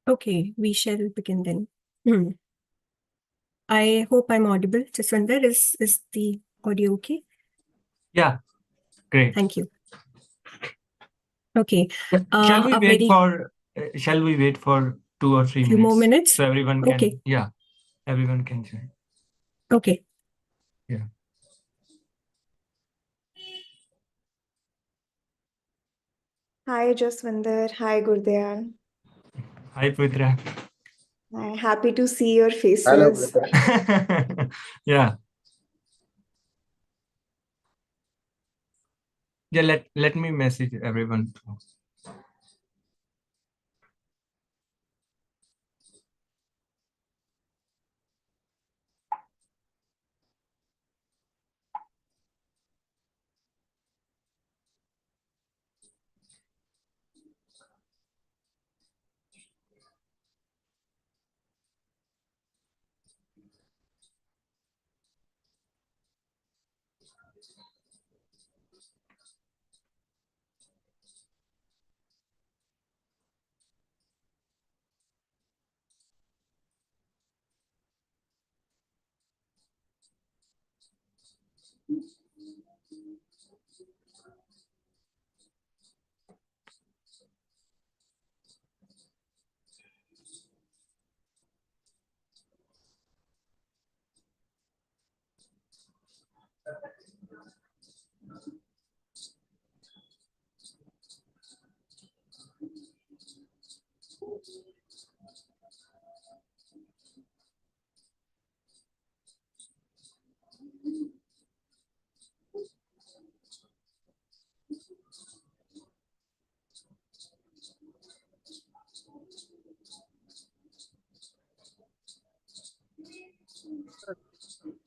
Okay, we shall begin then. I hope I'm audible. Jaswinder, is the audio okay? Yeah, great. Thank you. Okay. Shall we wait for 2 or 3 few minutes? more minutes? So everyone can, Okay. everyone can join. Okay. Yeah. Hi, Jaswinder. Hi, Gurdayan. Hi, Pavitra. I'm happy to see your faces. Hello, Brother. Yeah. Yeah, let me message everyone.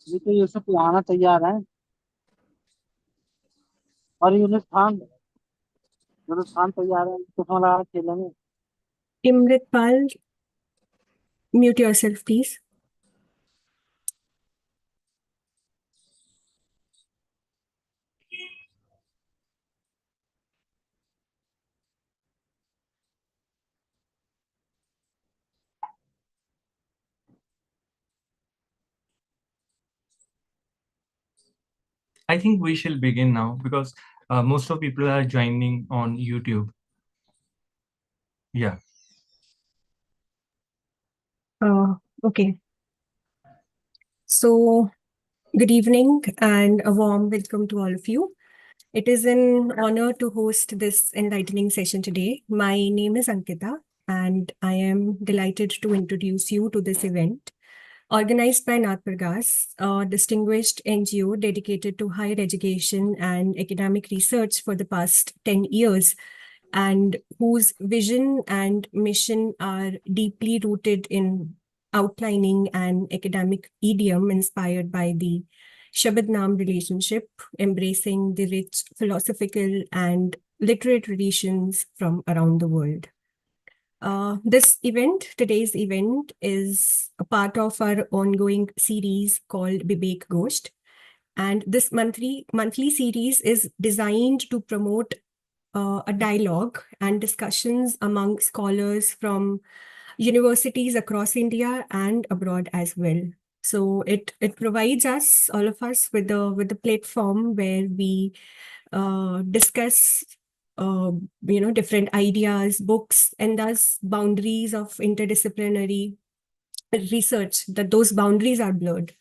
ये तो यूसुफ लाना तैयार है और यूनुस खान तैयार है यूसुफ वाला खेलेंगे Imritpal, mute yourself, please. I think we shall begin now because most of people are joining on YouTube. Yeah. Okay. So, good evening and a warm welcome to all of you. It is an honor to host this enlightening session today. My name is Ankita, and I am delighted to introduce you to this event organized by Nath Pragas, a distinguished NGO dedicated to higher education and academic research for the past 10 years, and whose vision and mission are deeply rooted in outlining an academic idiom inspired by the Shabad-Nam relationship, embracing the rich philosophical and literary traditions from around the world. Today's event, is a part of our ongoing series called Bibek Gosht. And this monthly series is designed to promote a dialogue and discussions among scholars from universities across India and abroad as well. So it provides us, all of us, with a platform where we discuss different ideas, books, and thus boundaries of interdisciplinary research, that those boundaries are blurred.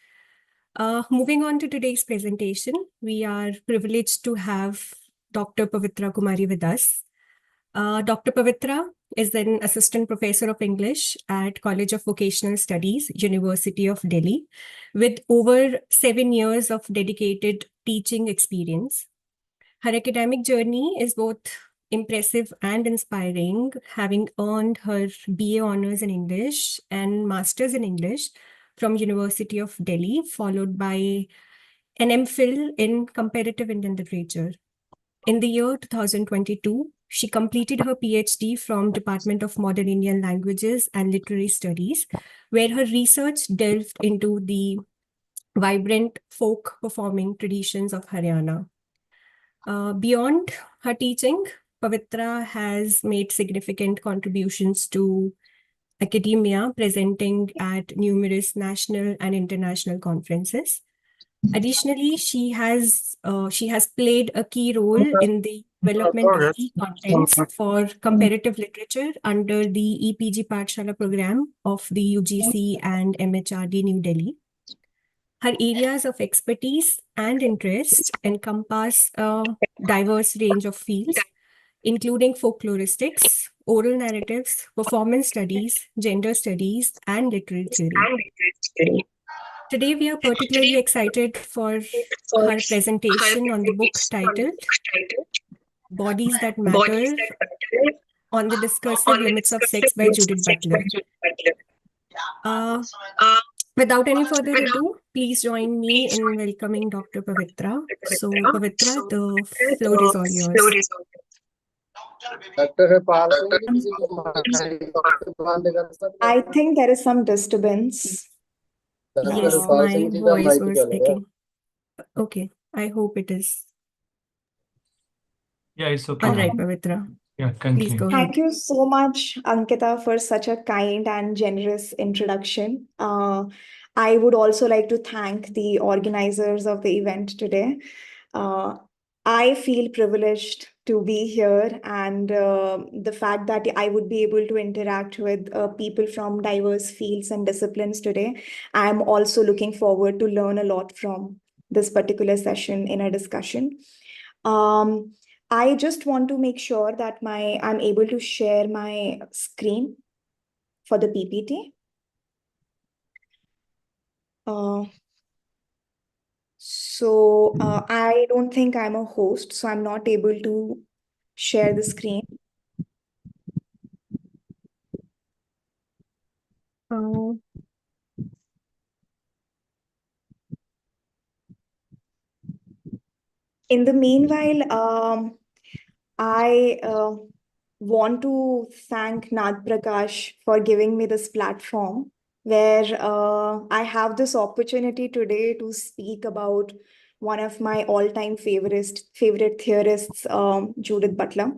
Moving on to today's presentation, we are privileged to have Dr. Pavitra Kumari with us. Dr. Pavitra is an assistant professor of English at College of Vocational Studies, University of Delhi, with over 7 years of dedicated teaching experience. Her academic journey is both impressive and inspiring, having earned her BA Honours in English and Masters in English from University of Delhi, followed by an MPhil in Comparative Indian Literature. In the year 2022, she completed her PhD from Department of Modern Indian Languages and Literary Studies, where her research delved into the vibrant folk performing traditions of Haryana. Beyond her teaching, Pavitra has made significant contributions to academia, presenting at numerous national and international conferences. Additionally, she has played a key role in the development of e-contents for comparative literature under the EPG Pathshala program of the UGC and MHRD New Delhi. Her areas of expertise and interest encompass a diverse range of fields, including folkloristics, oral narratives, performance studies, gender studies, and literary theory. Today, we are particularly excited for her presentation on the book titled Bodies That Matter on the Discursive Limits of Sex by Judith Butler. Without any further ado, please join me in welcoming Dr. Pavitra. So, Pavitra, the floor is all yours. I think there is some disturbance. Yes, my voice was echoing. Okay, I hope it is. Yeah, it's okay. All right, Pavitra. Yeah, Please continue. go ahead. Thank you so much, Ankita, for such a kind and generous introduction. I would also like to thank the organizers of the event today. I feel privileged to be here, and the fact that I would be able to interact with people from diverse fields and disciplines today. I'm also looking forward to learn a lot from this particular session in a discussion. I just want to make sure that I'm able to share my screen for the PPT. I don't think I'm a host, so I'm not able to share the screen. In the meanwhile, I want to thank Nad Prakash for giving me this platform where I have this opportunity today to speak about one of my all-time favorite theorists, Judith Butler.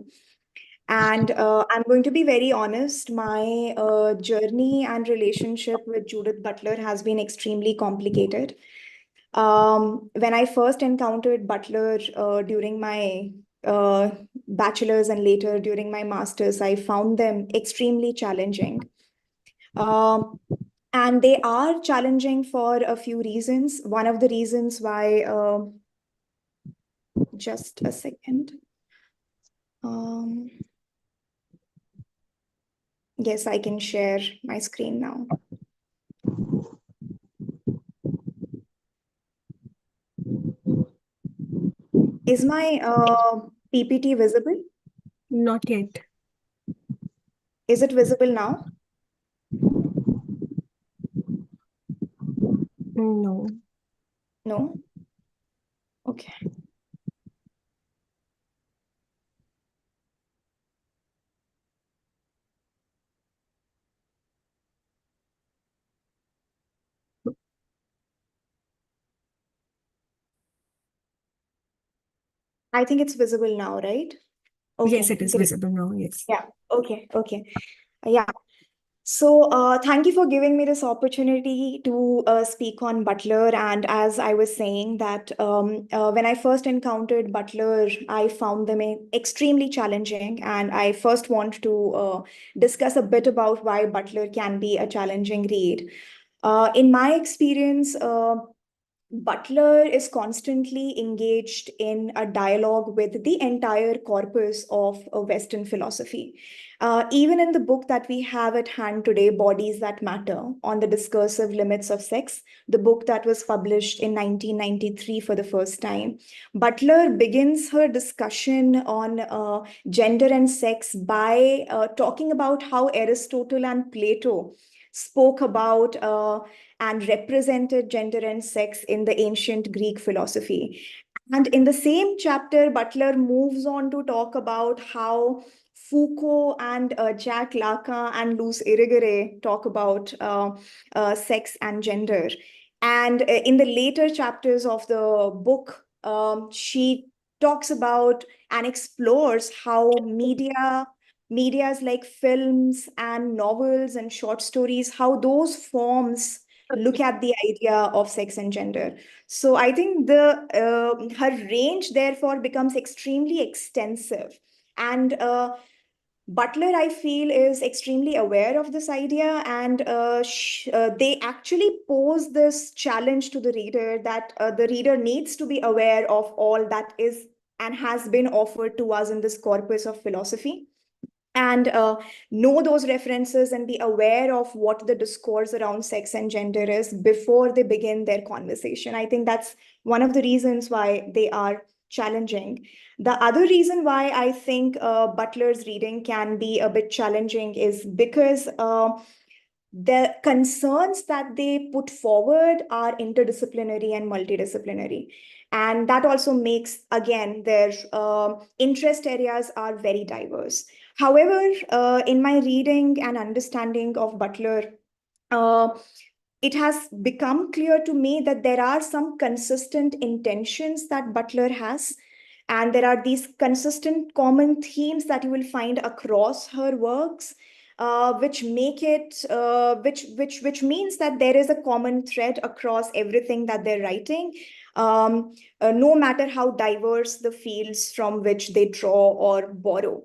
And I'm going to be very honest, my journey and relationship with Judith Butler has been extremely complicated. When I first encountered Butler during my bachelor's and later during my master's, I found them extremely challenging. And they are challenging for a few reasons. One of the reasons why, just a second. Yes, I can share my screen now. Is my PPT visible? Not yet. Is it visible now? No. No? Okay. I think it's visible now, right? Okay, Yes, it is great. visible now. Yes. Yeah, okay. Yeah. So thank you for giving me this opportunity to speak on Butler. And as I was saying that when I first encountered Butler, I found them extremely challenging. And I first want to discuss a bit about why Butler can be a challenging read. In my experience, Butler is constantly engaged in a dialogue with the entire corpus of Western philosophy. Even in the book that we have at hand today, Bodies That Matter, on the discursive limits of sex, the book that was published in 1993 for the first time, Butler begins her discussion on gender and sex by talking about how Aristotle and Plato spoke about and represented gender and sex in the ancient Greek philosophy. And in the same chapter, Butler moves on to talk about how Foucault and Jacques Lacan and Luce Irigaray talk about sex and gender. And in the later chapters of the book, she talks about and explores how media medias like films and novels and short stories, how those forms look at the idea of sex and gender. So I think her range therefore becomes extremely extensive. And Butler, I feel, is extremely aware of this idea, and they actually pose this challenge to the reader that the reader needs to be aware of all that is and has been offered to us in this corpus of philosophy, and know those references and be aware of what the discourse around sex and gender is before they begin their conversation. I think that's one of the reasons why they are challenging. The other reason why I think Butler's reading can be a bit challenging is because the concerns that they put forward are interdisciplinary and multidisciplinary. And that also makes, again, their interest areas are very diverse. However, in my reading and understanding of Butler, it has become clear to me that there are some consistent intentions that Butler has. And there are these consistent common themes that you will find across her works, which make it, which means that there is a common thread across everything that they're writing, no matter how diverse the fields from which they draw or borrow.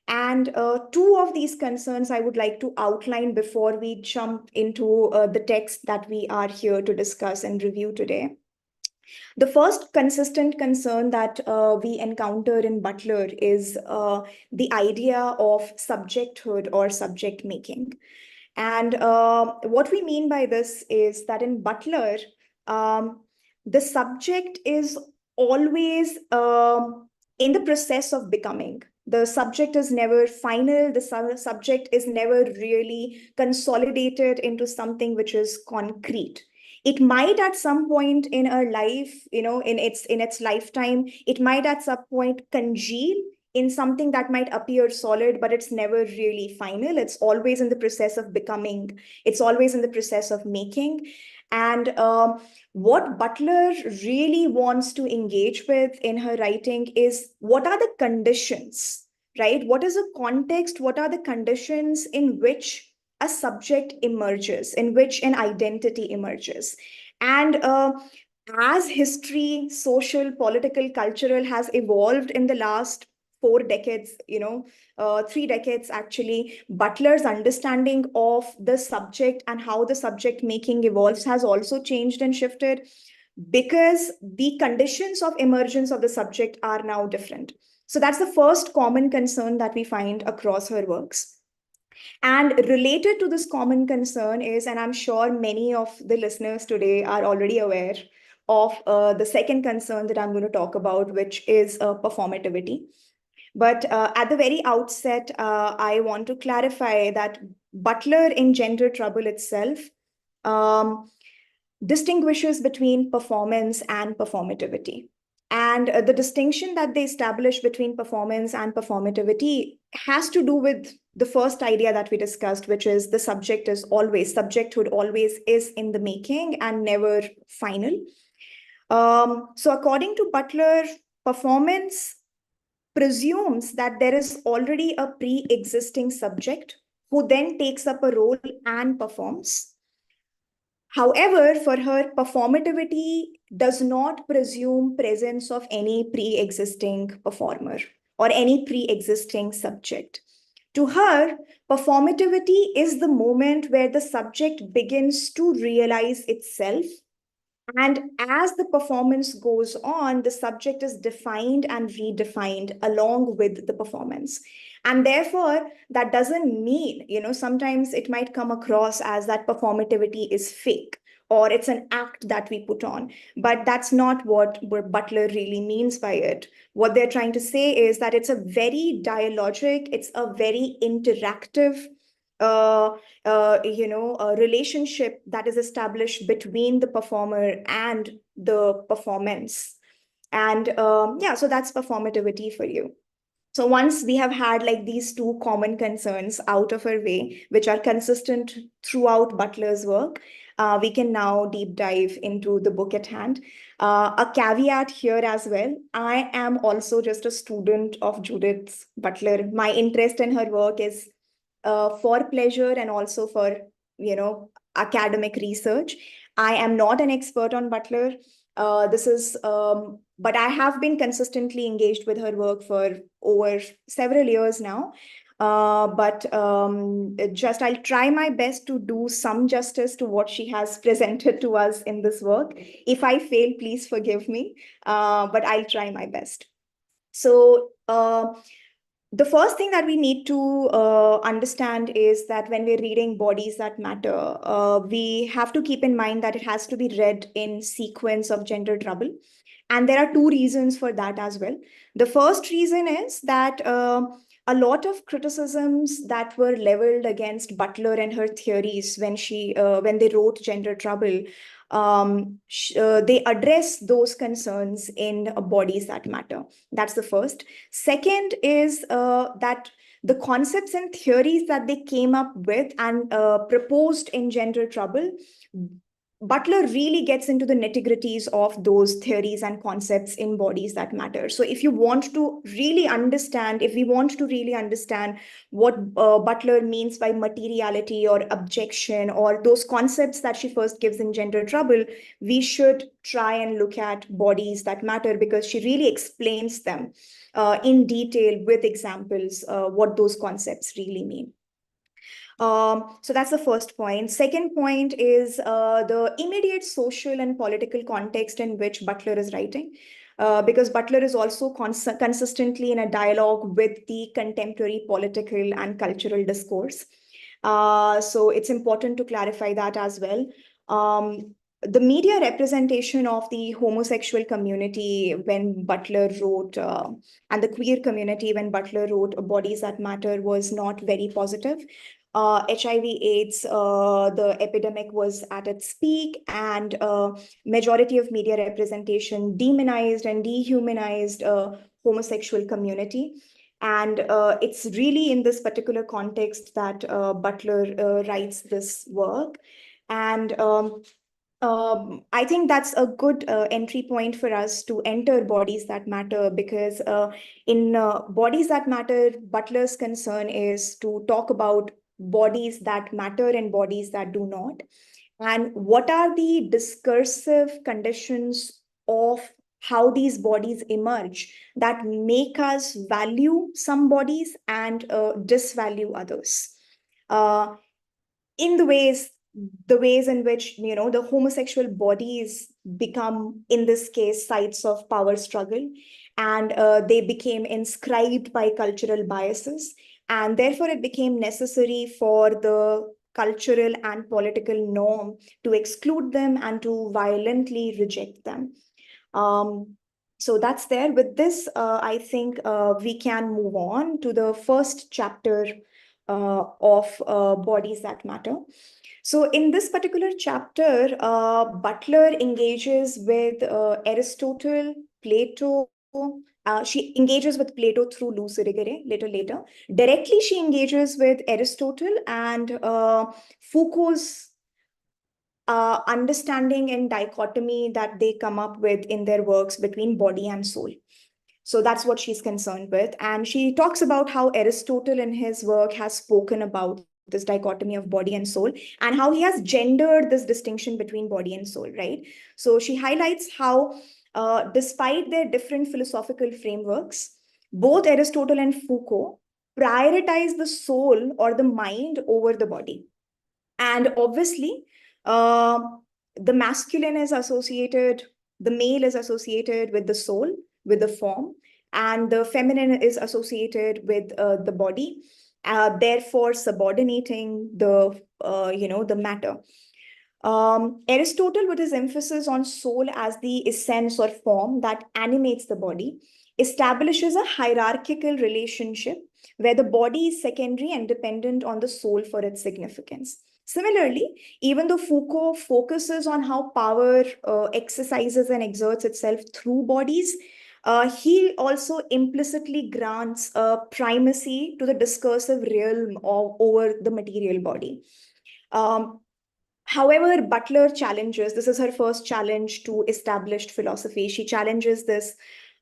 And two of these concerns I would like to outline before we jump into the text that we are here to discuss and review today. The first consistent concern that we encounter in Butler is the idea of subjecthood or subject making. And what we mean by this is that in Butler, the subject is always in the process of becoming. The subject is never final. The subject is never really consolidated into something which is concrete. It might at some point in our life, in its lifetime, it might at some point congeal in something that might appear solid, but it's never really final. It's always in the process of becoming. It's always in the process of making. And what Butler really wants to engage with in her writing is what are the conditions, right? What is the context? What are the conditions in which a subject emerges, in which an identity emerges? And as history, social, political, cultural has evolved in the last 4 decades, 3 decades actually, Butler's understanding of the subject and how the subject making evolves has also changed and shifted because the conditions of emergence of the subject are now different. So that's the first common concern that we find across her works. And related to this common concern is, and I'm sure many of the listeners today are already aware of the second concern that I'm going to talk about, which is performativity. But at the very outset, I want to clarify that Butler in Gender Trouble itself distinguishes between performance and performativity. And the distinction that they establish between performance and performativity has to do with the first idea that we discussed, which is the subjecthood always is in the making and never final. So according to Butler, performance presumes that there is already a pre-existing subject who then takes up a role and performs. However, for her, performativity does not presume presence of any pre-existing performer or any pre-existing subject. To her, performativity is the moment where the subject begins to realize itself. And as the performance goes on, the subject is defined and redefined along with the performance. And therefore, that doesn't mean, sometimes it might come across as that performativity is fake or it's an act that we put on. But that's not what Butler really means by it. What they're trying to say is that it's a very dialogic, it's a very interactive a relationship that is established between the performer and the performance. And so that's performativity for you. So once we have had like these two common concerns out of our way, which are consistent throughout Butler's work, we can now deep dive into the book at hand. A caveat here as well. I am also just a student of Judith Butler. My interest in her work is for pleasure and also for, academic research. I am not an expert on Butler. But I have been consistently engaged with her work for over several years now. But I'll try my best to do some justice to what she has presented to us in this work. If I fail, please forgive me, but I'll try my best. So the first thing that we need to understand is that when we're reading Bodies That Matter, we have to keep in mind that it has to be read in sequence of gender trouble. And there are two reasons for that as well. The first reason is that a lot of criticisms that were leveled against Butler and her theories when they wrote Gender Trouble, they address those concerns in Bodies That Matter. That's the first. Second is that the concepts and theories that they came up with and proposed in Gender Trouble, Butler really gets into the nitty-gritties of those theories and concepts in Bodies That Matter. So if we want to really understand what Butler means by materiality or objection or those concepts that she first gives in Gender Trouble, we should try and look at Bodies That Matter, because she really explains them in detail with examples, what those concepts really mean. So that's the first point. Second point is the immediate social and political context in which Butler is writing, because Butler is also consistently in a dialogue with the contemporary political and cultural discourse. So it's important to clarify that as well. The media representation of the homosexual community when Butler wrote, and the queer community when Butler wrote Bodies That Matter, was not very positive. HIV/AIDS, the epidemic was at its peak, and majority of media representation demonized and dehumanized homosexual community. And it's really in this particular context that Butler writes this work. And I think that's a good entry point for us to enter Bodies That Matter, because in Bodies That Matter, Butler's concern is to talk about bodies that matter and bodies that do not. And what are the discursive conditions of how these bodies emerge that make us value some bodies and disvalue others. In the ways in which, the homosexual bodies become, in this case, sites of power struggle, and they became inscribed by cultural biases. And therefore, it became necessary for the cultural and political norm to exclude them and to violently reject them. So that's there. With this, I think we can move on to the first chapter of Bodies That Matter. So in this particular chapter, Butler engages with Aristotle, Plato. She engages with Plato through Luce Irigaray later. Directly, she engages with Aristotle and Foucault's understanding and dichotomy that they come up with in their works between body and soul. So that's what she's concerned with. And she talks about how Aristotle in his work has spoken about this dichotomy of body and soul, and how he has gendered this distinction between body and soul, right? So she highlights how, despite their different philosophical frameworks, both Aristotle and Foucault prioritize the soul or the mind over the body. And obviously, the masculine is associated, the male is associated with the soul, with the form, and the feminine is associated with the body, therefore subordinating the matter. Aristotle, with his emphasis on soul as the essence or form that animates the body, establishes a hierarchical relationship where the body is secondary and dependent on the soul for its significance. Similarly, even though Foucault focuses on how power exercises and exerts itself through bodies, he also implicitly grants a primacy to the discursive realm over the material body. However, Butler challenges, this is her first challenge to established philosophy. She challenges this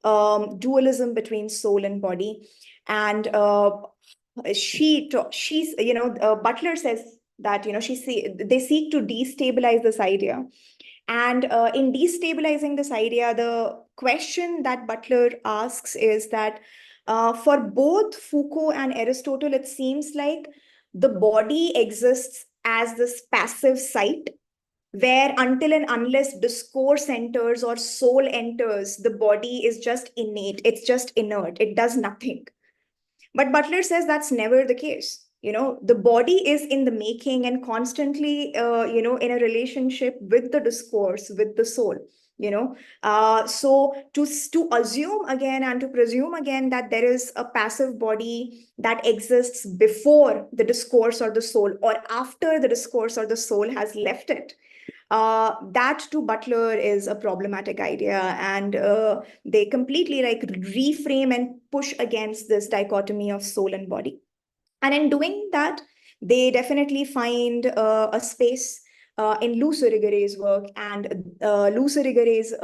dualism between soul and body. And Butler says that, they seek to destabilize this idea. And in destabilizing this idea, the question that Butler asks is that for both Foucault and Aristotle, it seems like the body exists as this passive site where until and unless discourse enters or soul enters, the body is just innate, it's just inert, it does nothing. But Butler says that's never the case. The body is in the making and constantly, in a relationship with the discourse, with the soul. So to assume again and to presume again that there is a passive body that exists before the discourse or the soul, or after the discourse or the soul has left it, that to Butler is a problematic idea, and they completely reframe and push against this dichotomy of soul and body. And in doing that, they definitely find a space in Luce Irigary's work, and Luce Irigary's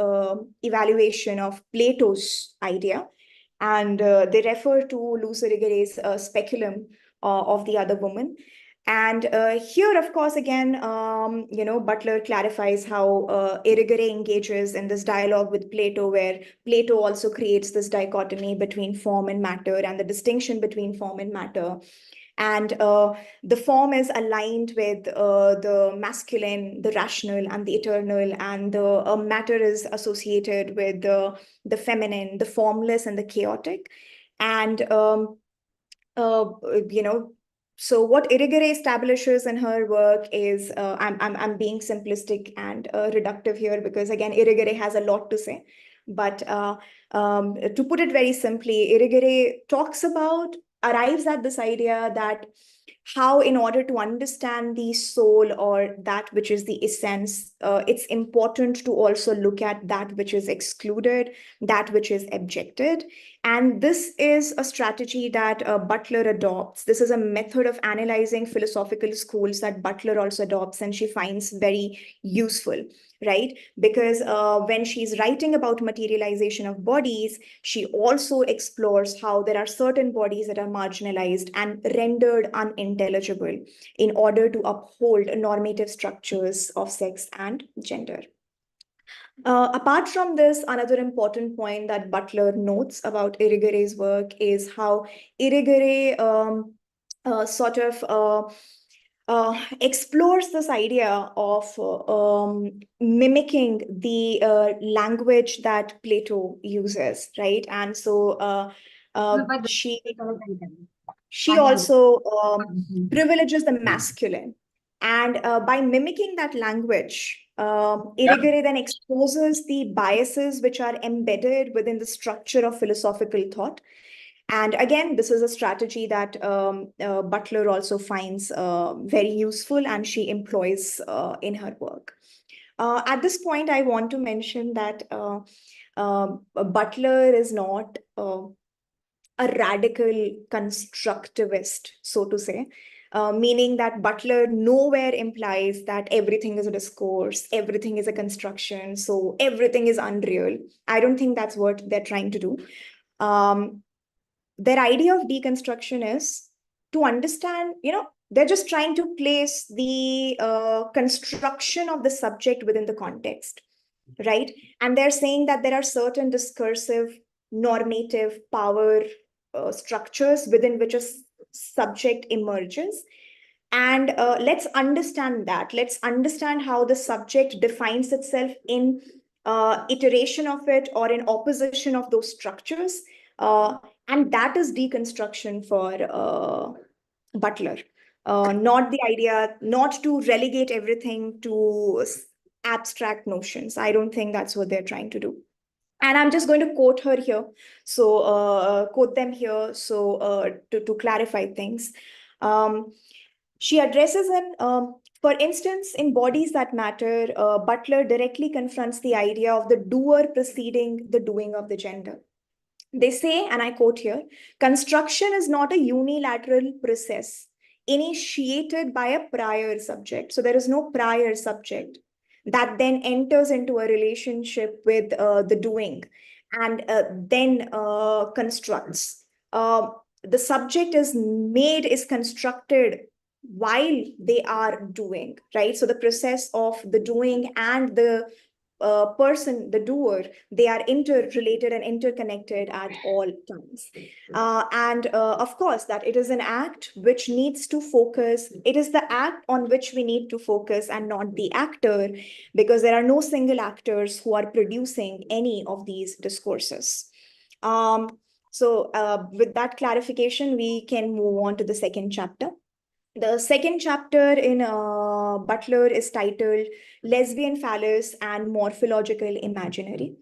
evaluation of Plato's idea. And they refer to Luce Irigary's speculum of the other woman. And here, of course, again, Butler clarifies how Irigare engages in this dialogue with Plato, where Plato also creates this dichotomy between form and matter and the distinction between form and matter. And the form is aligned with the masculine, the rational, and the eternal, and the matter is associated with the feminine, the formless, and the chaotic. And so what Irigare establishes in her work is, I'm being simplistic and reductive here because again, Irigare has a lot to say. But to put it very simply, Irigare arrives at this idea that how, in order to understand the soul or that which is the essence, it's important to also look at that which is excluded, that which is objected. And this is a strategy that Butler adopts. This is a method of analyzing philosophical schools that Butler also adopts, and she finds very useful, right? Because when she's writing about materialization of bodies, she also explores how there are certain bodies that are marginalized and rendered unintelligible in order to uphold normative structures of sex and gender. Apart from this, another important point that Butler notes about Irigary's work is how Irigare explores this idea of mimicking the language that Plato uses, right? And so she also privileges the masculine. And by mimicking that language, Irigare then exposes the biases which are embedded within the structure of philosophical thought. And again, this is a strategy that Butler also finds very useful and she employs in her work. At this point, I want to mention that Butler is not a radical constructivist, so to say. Meaning that Butler nowhere implies that everything is a discourse, everything is a construction, so everything is unreal. I don't think that's what they're trying to do. Their idea of deconstruction is to understand, they're just trying to place the construction of the subject within the context, right? And they're saying that there are certain discursive, normative power structures within which a subject emerges. And let's understand that. Let's understand how the subject defines itself in iteration of it or in opposition of those structures. And that is deconstruction for Butler. Not the idea, not to relegate everything to abstract notions. I don't think that's what they're trying to do. And I'm just going to quote her here. So quote them here. So to clarify things. She addresses for instance, in Bodies That Matter, Butler directly confronts the idea of the doer preceding the doing of the gender. They say, and I quote here, construction is not a unilateral process. initiated by a prior subject. So there is no prior subject that then enters into a relationship with the doing and then constructs. The subject is constructed while they are doing, right? So the process of the doing and the person, the doer, they are interrelated and interconnected at all times. And of course, that it is an act which needs to focus. It is the act on which we need to focus and not the actor, because there are no single actors who are producing any of these discourses. So with that clarification, we can move on to the second chapter. The second chapter in Butler is titled Lesbian, Phallus, and Morphological Imaginary.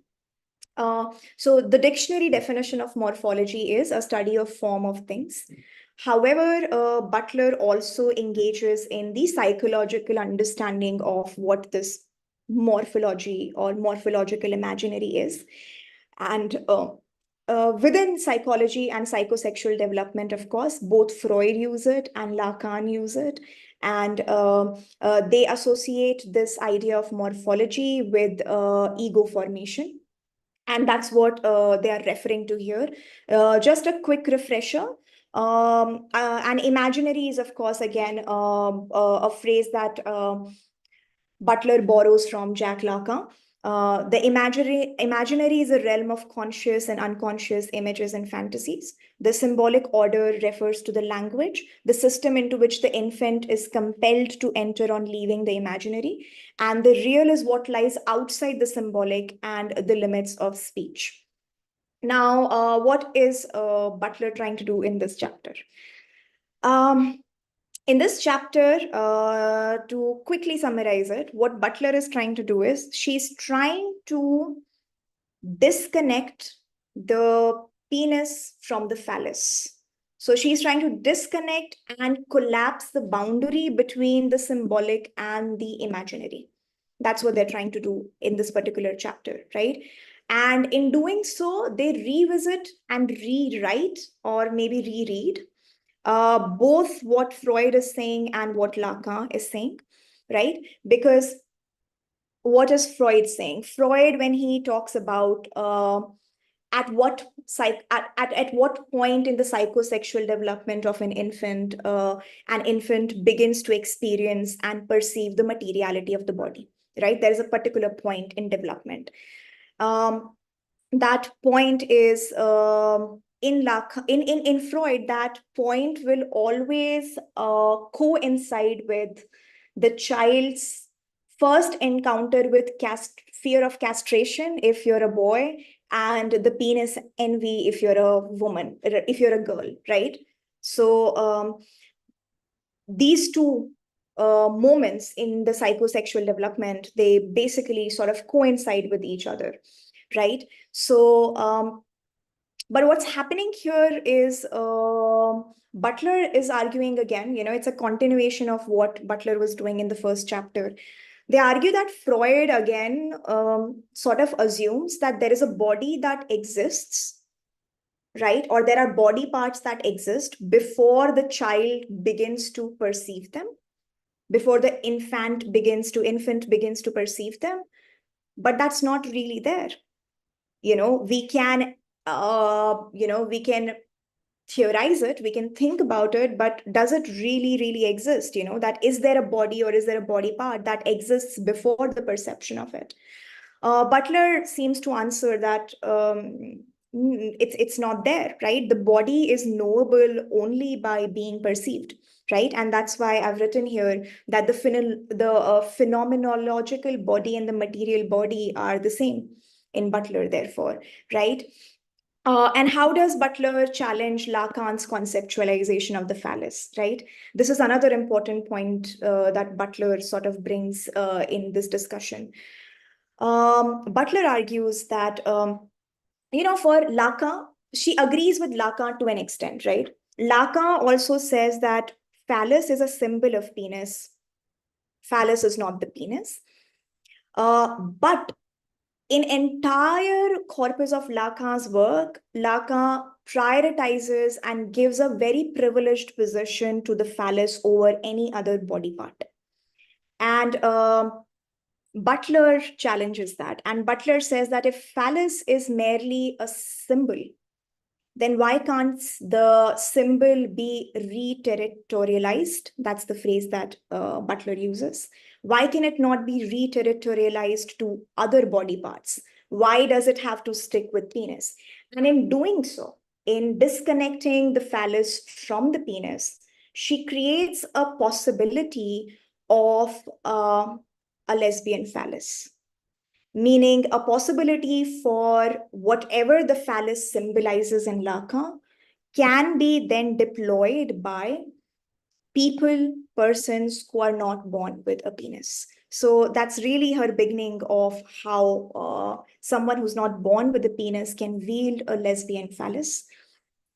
So the dictionary definition of morphology is a study of form of things. However, Butler also engages in the psychological understanding of what this morphology or morphological imaginary is. And within psychology and psychosexual development, of course, both Freud use it and Lacan use it. And they associate this idea of morphology with ego formation. And that's what they are referring to here. Just a quick refresher. And imaginary is, of course, again, a phrase that Butler borrows from Jacques Lacan. The imaginary is a realm of conscious and unconscious images and fantasies. The symbolic order refers to the language, the system into which the infant is compelled to enter on leaving the imaginary. And the real is what lies outside the symbolic and the limits of speech. Now, what is Butler trying to do in this chapter? In this chapter, to quickly summarize it, what Butler is trying to do is she's trying to disconnect the penis from the phallus. So she's trying to disconnect and collapse the boundary between the symbolic and the imaginary. That's what they're trying to do in this particular chapter, right? And in doing so, they revisit and rewrite or maybe reread both what Freud is saying and what Lacan is saying, right? Because what is Freud saying? Freud, when he talks about at what point in the psychosexual development of an infant begins to experience and perceive the materiality of the body, right? There is a particular point in development. That point is in Freud, that point will always coincide with the child's first encounter with fear of castration if you're a boy, and the penis envy if you're a woman, if you're a girl, right? So these two moments in the psychosexual development, they basically sort of coincide with each other, right? So but what's happening here is Butler is arguing again, it's a continuation of what Butler was doing in the first chapter. They argue that Freud, again, sort of assumes that there is a body that exists, right? Or there are body parts that exist before the child begins to perceive them, before the infant begins to perceive them. But that's not really there. We can theorize it, we can think about it, but does it really exist? That is there a body or is there a body part that exists before the perception of it? Butler seems to answer that it's not there, right? The body is knowable only by being perceived, right? And that's why I've written here that the phenomenological body and the material body are the same in Butler, therefore, right? And how does Butler challenge Lacan's conceptualization of the phallus, right? This is another important point that Butler sort of brings in this discussion. Butler argues that, for Lacan, she agrees with Lacan to an extent, right? Lacan also says that phallus is a symbol of penis. Phallus is not the penis. But in entire corpus of Lacan's work, Lacan prioritizes and gives a very privileged position to the phallus over any other body part. And Butler challenges that. And Butler says that if phallus is merely a symbol, then why can't the symbol be re-territorialized? That's the phrase that Butler uses. Why can it not be re-territorialized to other body parts? Why does it have to stick with penis? And in doing so, in disconnecting the phallus from the penis, she creates a possibility of a lesbian phallus, meaning a possibility for whatever the phallus symbolizes in Lacan can be then deployed by persons who are not born with a penis. So that's really her beginning of how someone who's not born with a penis can wield a lesbian phallus,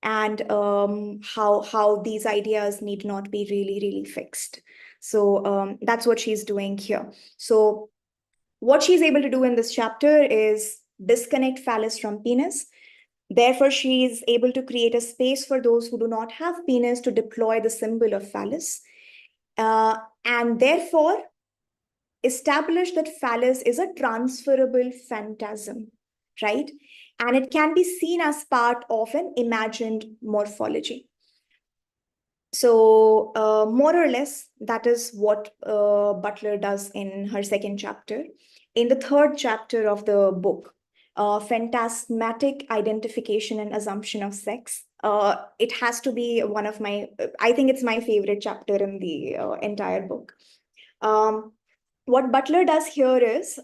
and how these ideas need not be really fixed. So that's what she's doing here. So what she's able to do in this chapter is disconnect phallus from penis. Therefore, she is able to create a space for those who do not have penis to deploy the symbol of phallus. And therefore, establish that phallus is a transferable phantasm, right? And it can be seen as part of an imagined morphology. So more or less, that is what Butler does in her second chapter. In the third chapter of the book, Phantasmatic Identification and Assumption of Sex, it has to be one of my, I think it's my favorite chapter in the entire book. What Butler does here is,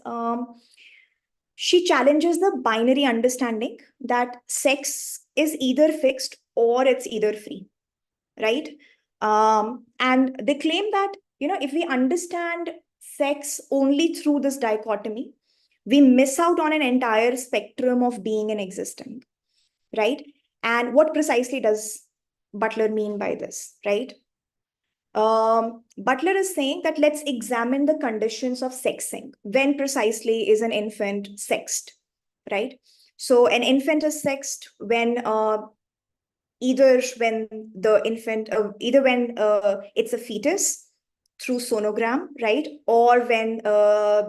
she challenges the binary understanding that sex is either fixed or it's either free, right? And they claim that, if we understand sex only through this dichotomy, we miss out on an entire spectrum of being and existing, right? And what precisely does Butler mean by this, right? Butler is saying that let's examine the conditions of sexing. When precisely is an infant sexed, right? So an infant is sexed when either when the infant, either when it's a fetus through sonogram, right? Or when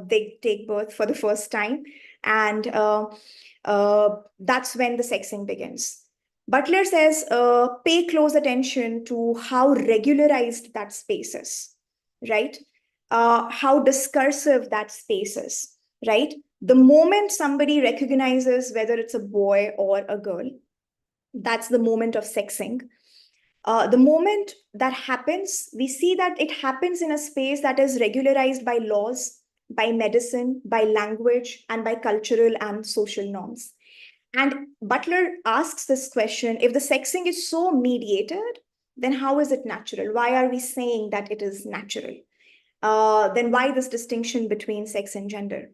they take birth for the first time. And that's when the sexing begins. Butler says, pay close attention to how regularized that space is, right? How discursive that space is, right? The moment somebody recognizes whether it's a boy or a girl, that's the moment of sexing. The moment that happens, we see that it happens in a space that is regularized by laws, by medicine, by language, and by cultural and social norms. And Butler asks this question, if the sexing is so mediated, then how is it natural? Why are we saying that it is natural? Then why this distinction between sex and gender?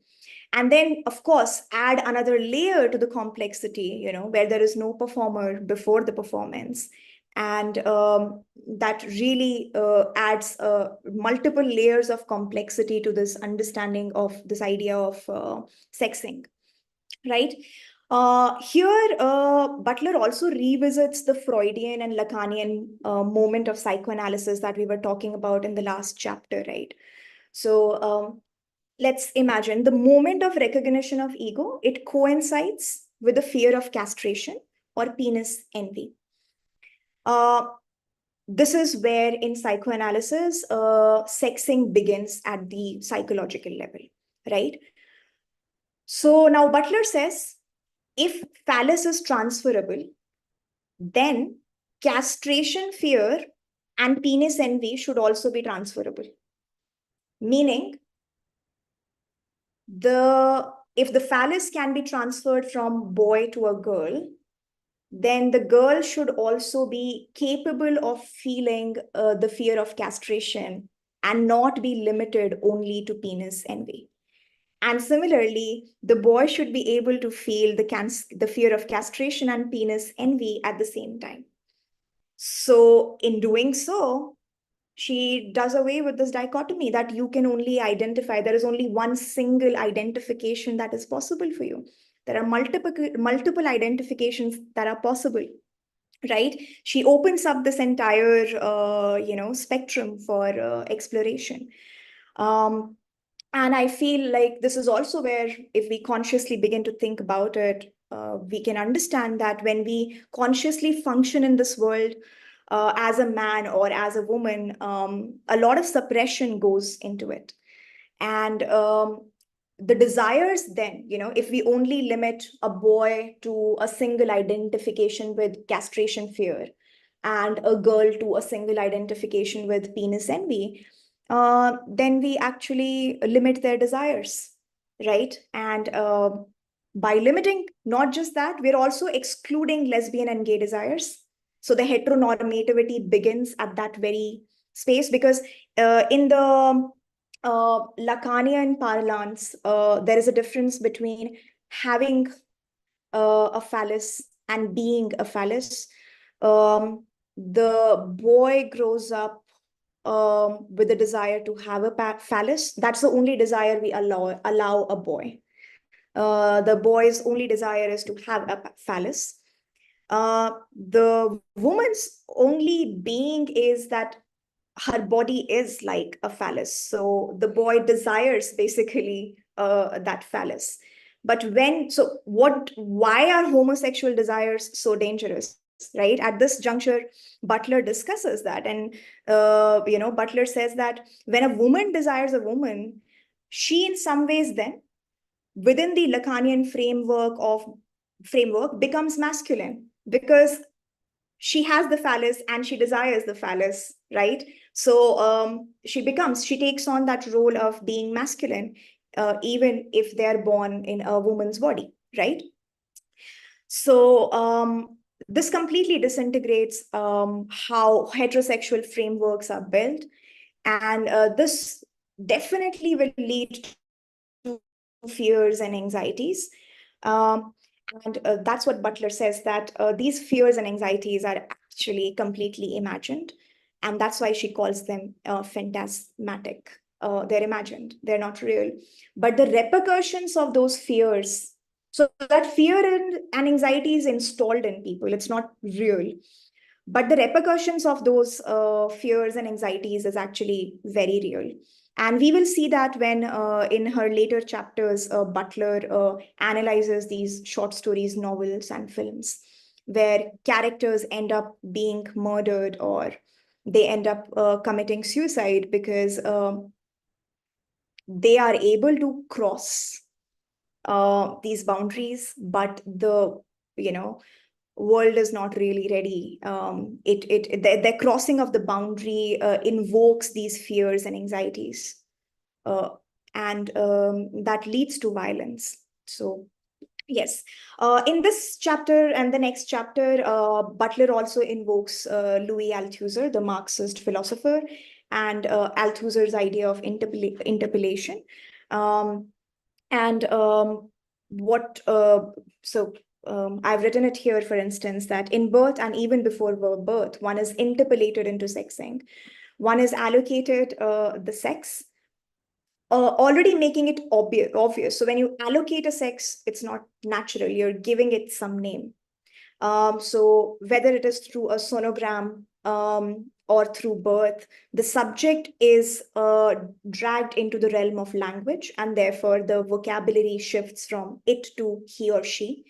And then, of course, add another layer to the complexity, where there is no performer before the performance. And that really adds multiple layers of complexity to this understanding of this idea of sexing, right? Here, Butler also revisits the Freudian and Lacanian moment of psychoanalysis that we were talking about in the last chapter, right? So let's imagine the moment of recognition of ego, it coincides with the fear of castration or penis envy. This is where in psychoanalysis, sexing begins at the psychological level, right? So now Butler says, if phallus is transferable, then castration fear and penis envy should also be transferable. Meaning, if the phallus can be transferred from boy to a girl, then the girl should also be capable of feeling the fear of castration and not be limited only to penis envy. And similarly, the boy should be able to feel the fear of castration and penis envy at the same time. So in doing so, she does away with this dichotomy that you can only identify. There is only one single identification that is possible for you. There are multiple identifications that are possible right? She opens up this entire, spectrum for exploration. And I feel like this is also where, if we consciously begin to think about it, we can understand that when we consciously function in this world as a man or as a woman, a lot of suppression goes into it. And the desires then, if we only limit a boy to a single identification with castration fear and a girl to a single identification with penis envy, then we actually limit their desires, right? And by limiting not just that, we're also excluding lesbian and gay desires. So the heteronormativity begins at that very space, because in the Lacanian parlance, there is a difference between having a phallus and being a phallus. The boy grows up with a desire to have a phallus. That's the only desire we allow a boy. The boy's only desire is to have a phallus. The woman's only being is that her body is like a phallus. So the boy desires basically that phallus. But why are homosexual desires so dangerous? Right? At this juncture, Butler discusses that. And, Butler says that when a woman desires a woman, she in some ways then, within the Lacanian framework, becomes masculine, because she has the phallus and she desires the phallus, right? So she takes on that role of being masculine, even if they're born in a woman's body, right? So this completely disintegrates how heterosexual frameworks are built. And this definitely will lead to fears and anxieties. And that's what Butler says, that these fears and anxieties are actually completely imagined. And that's why she calls them phantasmatic. They're imagined, they're not real. But the repercussions of those fears, so that fear and anxiety is installed in people, it's not real. But the repercussions of those fears and anxieties is actually very real. And we will see that when in her later chapters, Butler analyzes these short stories, novels, and films, where characters end up being murdered or they end up committing suicide because they are able to cross these boundaries, but the world is not really ready. The crossing of the boundary invokes these fears and anxieties, and that leads to violence. So yes, in this chapter and the next chapter, Butler also invokes Louis Althusser, the Marxist philosopher, and Althusser's idea of interpellation. I've written it here, for instance, that in birth and even before birth, one is interpellated into sexing. One is allocated the sex, already making it obvious. So when you allocate a sex, it's not natural. You're giving it some name. So whether it is through a sonogram or through birth, the subject is dragged into the realm of language, and therefore the vocabulary shifts from it to he or she.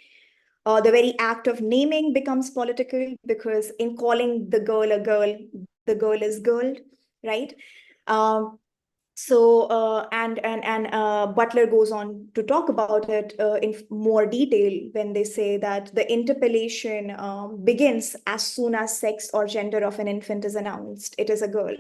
The very act of naming becomes political, because in calling the girl a girl, the girl is girl, right? Butler goes on to talk about it in more detail when they say that the interpellation begins as soon as sex or gender of an infant is announced. It is a girl,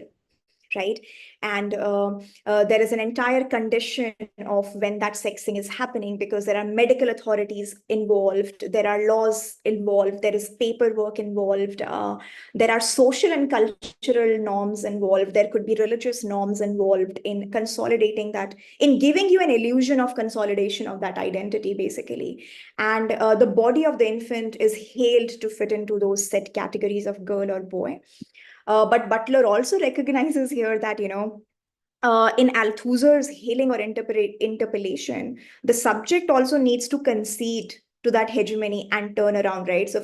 right? And there is an entire condition of when that sexing is happening, because there are medical authorities involved, there are laws involved, there is paperwork involved, there are social and cultural norms involved, there could be religious norms involved in consolidating that, in giving you an illusion of consolidation of that identity, basically. And the body of the infant is hailed to fit into those set categories of girl or boy. But Butler also recognizes here that, in Althusser's hailing or interpellation, the subject also needs to concede to that hegemony and turn around, right? So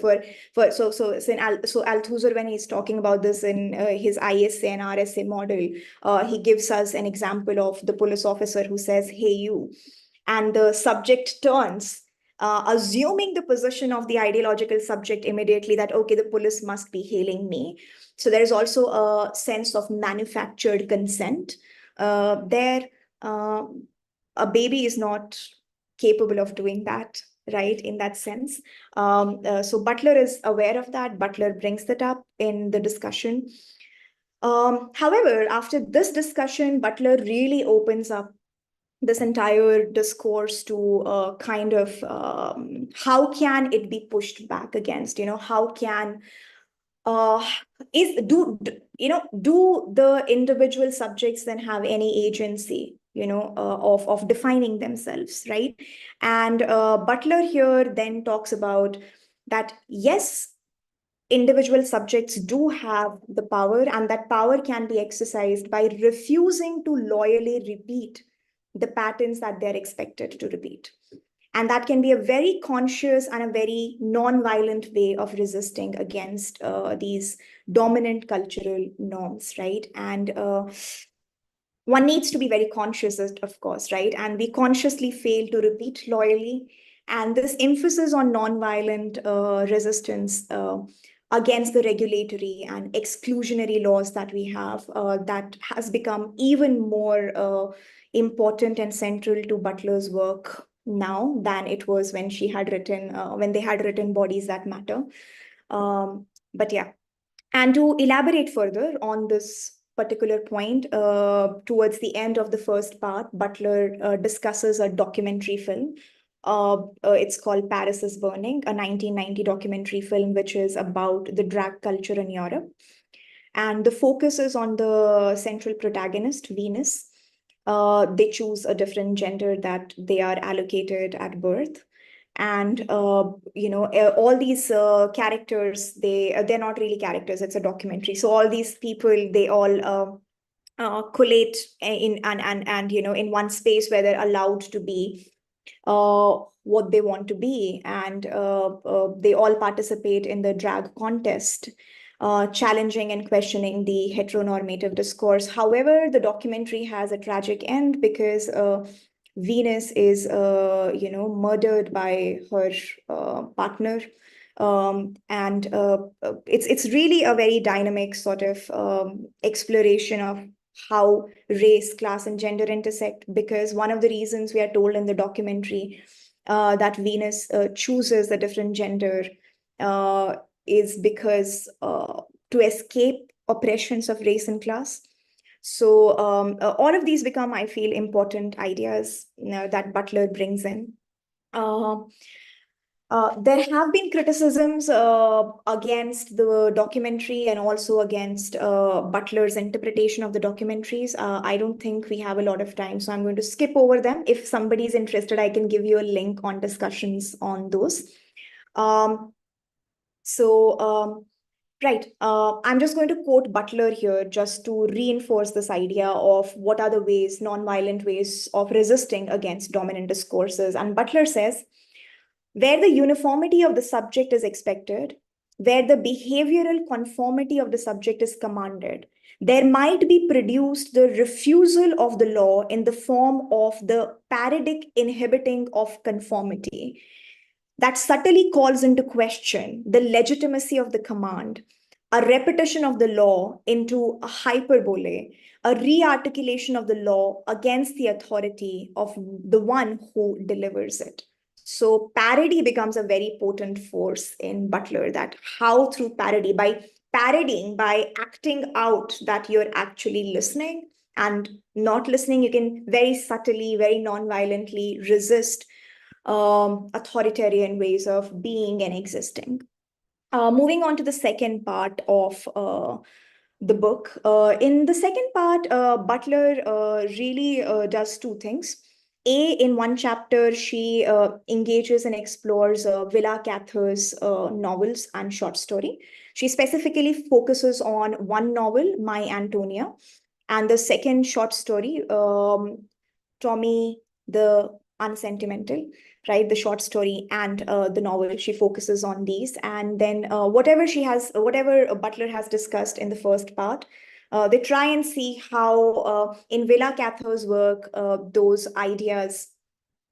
Althusser, when he's talking about this in his ISA and RSA model, he gives us an example of the police officer who says, "Hey, you," and the subject turns, assuming the position of the ideological subject immediately that, okay, the police must be hailing me. So there is also a sense of manufactured consent. There, a baby is not capable of doing that, right, in that sense. So Butler is aware of that. Butler brings that up in the discussion. However, after this discussion, Butler really opens up this entire discourse to kind of how can it be pushed back against, how can do the individual subjects then have any agency, of defining themselves, right? And Butler here then talks about that, yes, individual subjects do have the power, and that power can be exercised by refusing to loyally repeat the patterns that they're expected to repeat. And that can be a very conscious and a very non-violent way of resisting against these dominant cultural norms, right? And one needs to be very conscious, of course, right? And we consciously fail to repeat loyally. And this emphasis on non-violent resistance against the regulatory and exclusionary laws that we have, that has become even more important and central to Butler's work now than it was when she had written, when they had written Bodies That Matter. But yeah, and to elaborate further on this particular point, towards the end of the first part, Butler discusses a documentary film. It's called Paris is Burning, a 1990 documentary film, which is about the drag culture in Europe. And the focus is on the central protagonist, Venus. They choose a different gender that they are allocated at birth. And all these characters, they're not really characters, it's a documentary. So all these people, they all collate in in one space where they're allowed to be what they want to be, and they all participate in the drag contest, challenging and questioning the heteronormative discourse. However, the documentary has a tragic end because Venus is murdered by her partner. And it's really a very dynamic sort of exploration of how race, class, and gender intersect, because one of the reasons we are told in the documentary that Venus chooses a different gender is because to escape oppressions of race and class. So all of these become, I feel, important ideas that Butler brings in. There have been criticisms against the documentary and also against Butler's interpretation of the documentaries. I don't think we have a lot of time, so I'm going to skip over them. If somebody's interested, I can give you a link on discussions on those. Right. I'm just going to quote Butler here just to reinforce this idea of what are the ways, non-violent ways of resisting against dominant discourses. And Butler says, where the uniformity of the subject is expected, where the behavioral conformity of the subject is commanded, there might be produced the refusal of the law in the form of the parodic inhibiting of conformity that subtly calls into question the legitimacy of the command, a repetition of the law into a hyperbole, a re-articulation of the law against the authority of the one who delivers it. So parody becomes a very potent force in Butler, that how through parody, by parodying, by acting out that you're actually listening and not listening, you can very subtly, very non-violently resist authoritarian ways of being and existing. Moving on to the second part of the book. In the second part, Butler really does two things. In one chapter, she engages and explores Willa Cather's novels and short story. She specifically focuses on one novel, My Antonia, and the second short story, Tommy the Unsentimental. right? The short story and the novel, she focuses on these. And then whatever Butler has discussed in the first part, they try and see how in Willa Cather's work, those ideas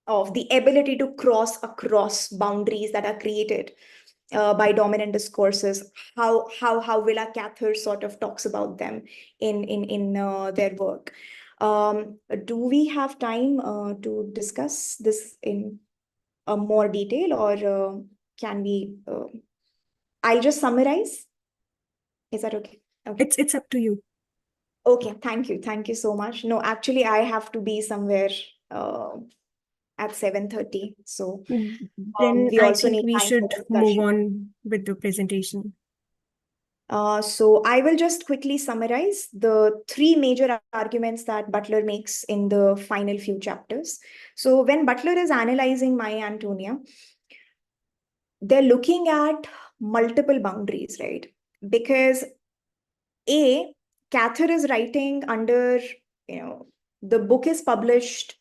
of the ability to cross across boundaries that are created by dominant discourses, how Willa Cather sort of talks about them in their work. Do we have time to discuss this in more detail, or can we? I'll just summarize. Is that okay? Okay. It's up to you. Okay. Thank you so much. No, actually, I have to be somewhere at 7:30. So Then we I also think need we time for should move discussion. on with the presentation. So I will just quickly summarize the three major arguments that Butler makes in the final few chapters. So when Butler is analyzing My Antonia, they're looking at multiple boundaries, right? Because Cather is writing under, the book is published,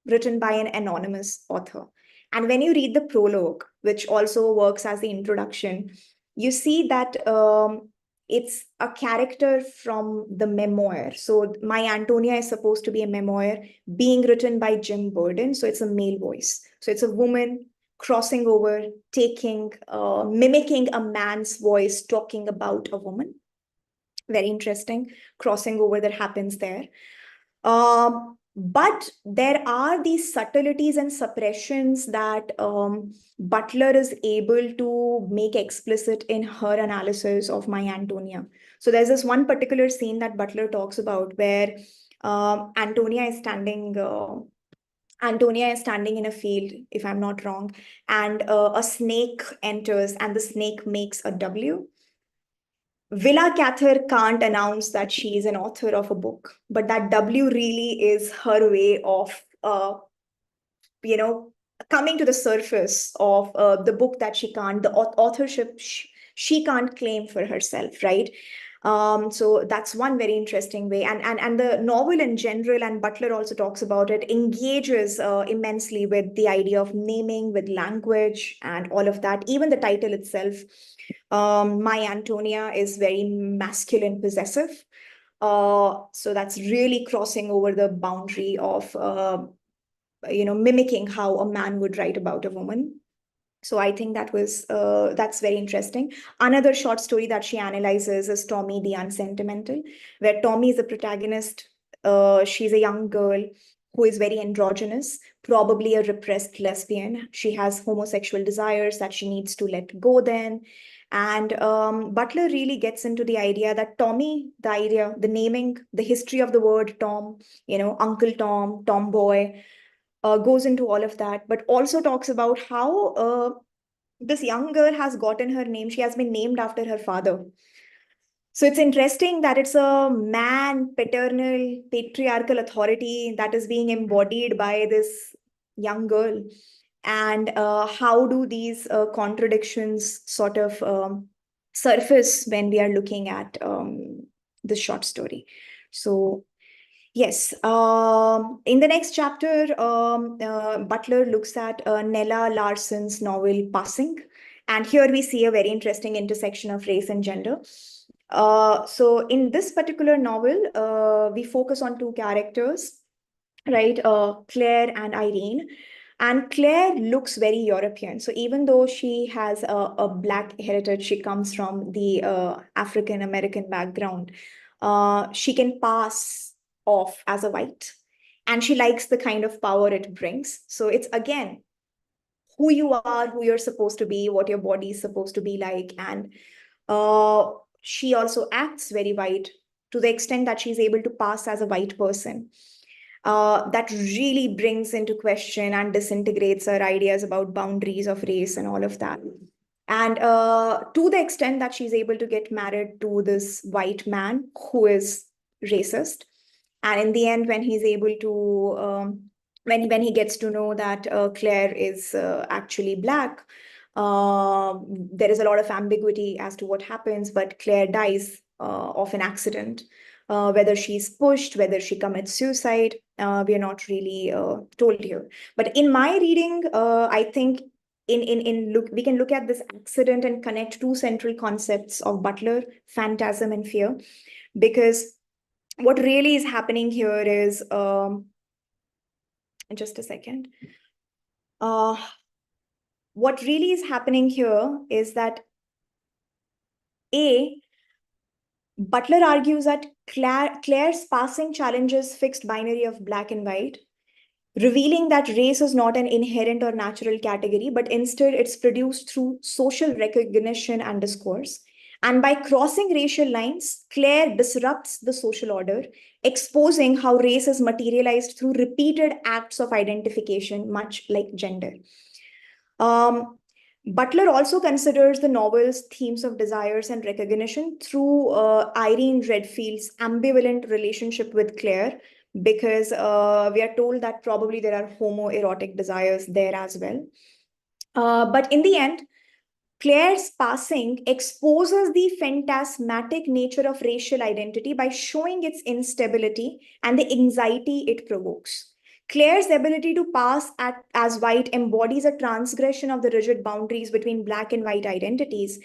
written by an anonymous author. And when you read the prologue, which also works as the introduction, you see that it's a character from the memoir. So My Antonia is supposed to be a memoir being written by Jim Burden. So it's a male voice. So it's a woman crossing over, mimicking a man's voice, talking about a woman. Very interesting crossing over that happens there. But there are these subtleties and suppressions that Butler is able to make explicit in her analysis of My Antonia. So there's this one particular scene that Butler talks about where Antonia is standing in a field, if I'm not wrong, and a snake enters and the snake makes a W. Willa Cather can't announce that she is an author of a book, but that W really is her way of, coming to the surface of the book that the authorship she can't claim for herself, right? So that's one very interesting way. And the novel in general, and Butler also talks about it, engages immensely with the idea of naming, with language and all of that. Even the title itself, My Antonia, is very masculine possessive. So that's really crossing over the boundary of, mimicking how a man would write about a woman. So I think that's very interesting. Another short story that she analyzes is Tommy the Unsentimental, where Tommy is the protagonist. She's a young girl who is very androgynous, probably a repressed lesbian. She has homosexual desires that she needs to let go then. And Butler really gets into the idea that Tommy, the naming, the history of the word Tom, Uncle Tom, tomboy, goes into all of that, but also talks about how this young girl has gotten her name. She has been named after her father. So it's interesting that it's a paternal, patriarchal authority that is being embodied by this young girl. And how do these contradictions sort of surface when we are looking at the short story? So yes. In the next chapter, Butler looks at Nella Larson's novel Passing. And here we see a very interesting intersection of race and gender. So in this particular novel, we focus on two characters, right? Claire and Irene. And Claire looks very European. So even though she has a Black heritage, she comes from the African-American background, she can pass off as a white, and she likes the kind of power it brings. So it's again who you are, who you're supposed to be, what your body is supposed to be like. And she also acts very white to the extent that she's able to pass as a white person. That really brings into question and disintegrates our ideas about boundaries of race and all of that. And to the extent that she's able to get married to this white man who is racist. And in the end, when he's able to, when he gets to know that Claire is actually Black, there is a lot of ambiguity as to what happens, but Claire dies of an accident Whether she's pushed, whether she commits suicide, we are not really told here. But in my reading, I think we can look at this accident and connect two central concepts of Butler, phantasm and fear, because what really is happening here is, just a second. What really is happening here is that Butler argues that Claire's passing challenges fixed binary of black and white, revealing that race is not an inherent or natural category, but instead it's produced through social recognition and discourse. And by crossing racial lines, Claire disrupts the social order, exposing how race is materialized through repeated acts of identification, much like gender. Butler also considers the novel's themes of desires and recognition through Irene Redfield's ambivalent relationship with Claire, because we are told that probably there are homoerotic desires there as well. But in the end, Claire's passing exposes the phantasmatic nature of racial identity by showing its instability and the anxiety it provokes. Claire's ability to pass as white embodies a transgression of the rigid boundaries between black and white identities.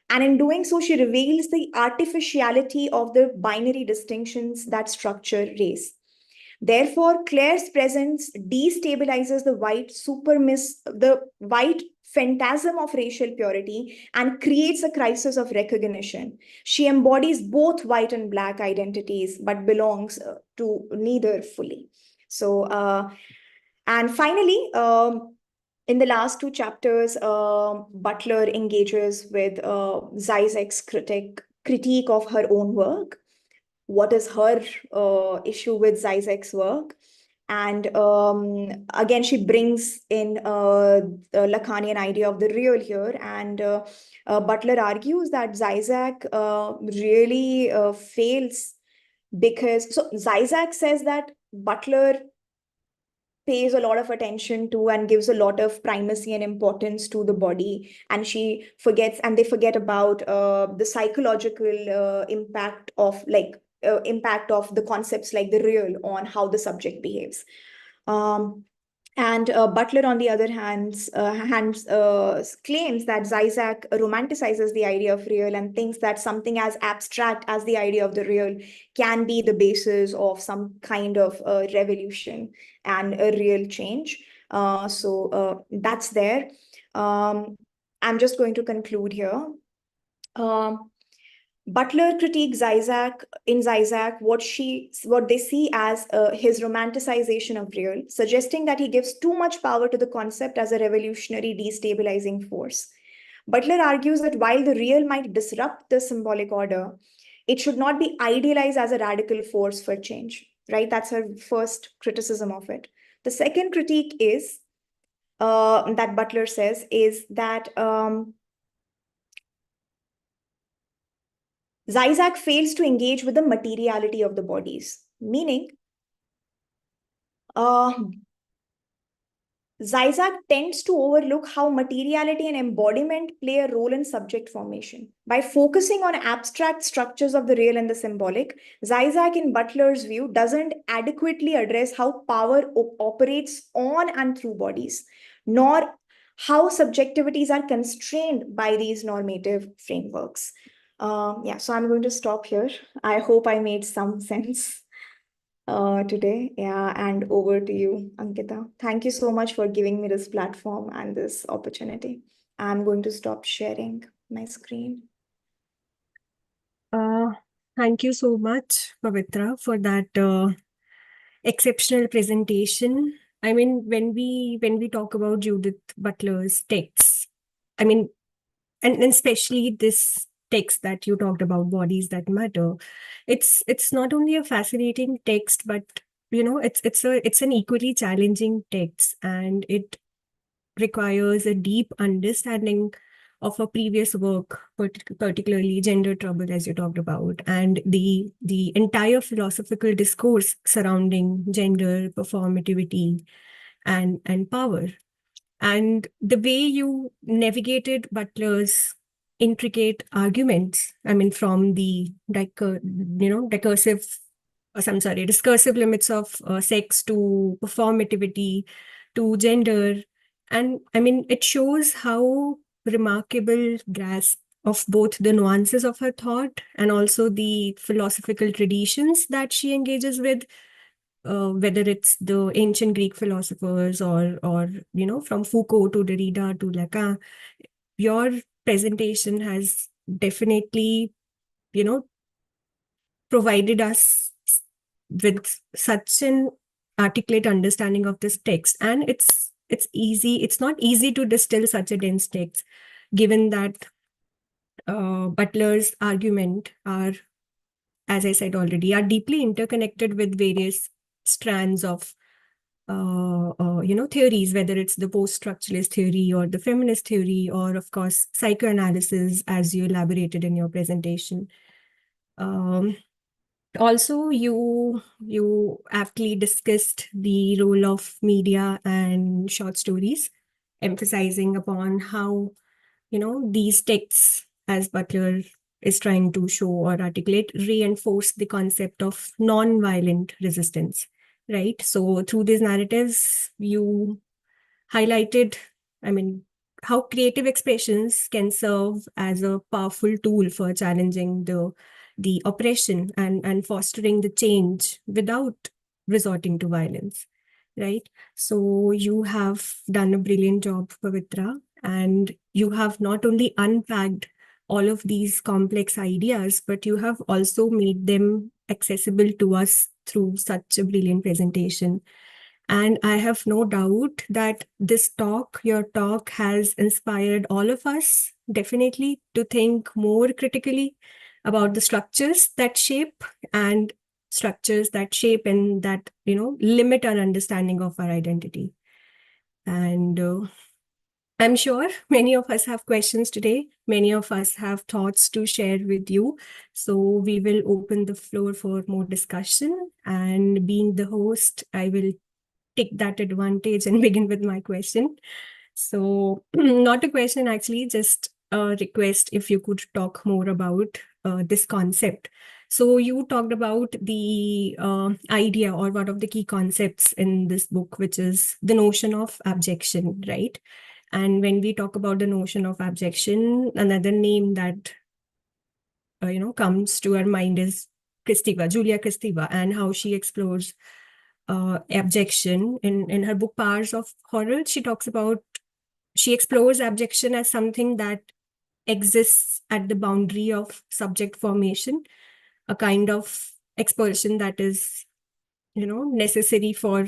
And in doing so, she reveals the artificiality of the binary distinctions that structure race. Therefore, Claire's presence destabilizes the white phantasm of racial purity and creates a crisis of recognition. She embodies both white and black identities, but belongs to neither fully. So, and finally, in the last two chapters, Butler engages with Zizek's critique of her own work. What is her issue with Zizek's work? And again, she brings in the Lacanian idea of the real here. And Butler argues that Zizek really fails because, so Zizek says that Butler pays a lot of attention to and gives a lot of primacy and importance to the body, and she forgets, and they forget about the psychological impact of the concepts like the real on how the subject behaves. And Butler, on the other hand, claims that Zizek romanticizes the idea of real and thinks that something as abstract as the idea of the real can be the basis of some kind of revolution and a real change. So that's there. I'm just going to conclude here. Butler critiques Zizek what they see as his romanticization of real, suggesting that he gives too much power to the concept as a revolutionary destabilizing force. Butler argues that while the real might disrupt the symbolic order, it should not be idealized as a radical force for change, right? That's her first criticism of it. The second critique is that Butler says is that Zizek fails to engage with the materiality of the bodies, meaning Zizek tends to overlook how materiality and embodiment play a role in subject formation. By focusing on abstract structures of the real and the symbolic, Zizek, in Butler's view, doesn't adequately address how power operates on and through bodies, nor how subjectivities are constrained by these normative frameworks. Yeah, so I'm going to stop here. I hope I made some sense today. Yeah, and over to you, Ankita. Thank you so much for giving me this platform and this opportunity. I'm going to stop sharing my screen. Thank you so much, Pavitra, for that exceptional presentation. I mean, when we talk about Judith Butler's texts, I mean, and especially this text that you talked about, Bodies That Matter, it's not only a fascinating text, but it's an equally challenging text, and it requires a deep understanding of a previous work, particularly gender trouble, as you talked about, and the entire philosophical discourse surrounding gender, performativity, and power. And the way you navigated Butler's intricate arguments. I mean, from the discursive limits of sex to performativity to gender. And I mean, it shows how remarkable grasp of both the nuances of her thought and also the philosophical traditions that she engages with, whether it's the ancient Greek philosophers or from Foucault to Derrida to Lacan. Your presentation has definitely, provided us with such an articulate understanding of this text. And it's not easy to distill such a dense text, given that Butler's argument are, as I said already, are deeply interconnected with various strands of theories, whether it's the post-structuralist theory or the feminist theory, or of course, psychoanalysis, as you elaborated in your presentation. Also, you aptly discussed the role of media and short stories, emphasizing upon how, these texts, as Butler is trying to show or articulate, reinforce the concept of non-violent resistance, right? So through these narratives, you highlighted, I mean, how creative expressions can serve as a powerful tool for challenging the oppression and fostering the change without resorting to violence, right? So you have done a brilliant job, Pavitra, and you have not only unpacked all of these complex ideas, but you have also made them accessible to us through such a brilliant presentation. And I have no doubt that your talk has inspired all of us, definitely, to think more critically about the structures that shape and that, limit our understanding of our identity. And I'm sure many of us have questions today. Many of us have thoughts to share with you. So we will open the floor for more discussion. And being the host, I will take that advantage and begin with my question. So not a question, actually, just a request if you could talk more about this concept. So you talked about the idea or one of the key concepts in this book, which is the notion of abjection, right? And when we talk about the notion of abjection, another name that comes to our mind is Julia Kristeva, and how she explores abjection in her book Powers of Horror. She explores abjection as something that exists at the boundary of subject formation, a kind of expulsion that is necessary for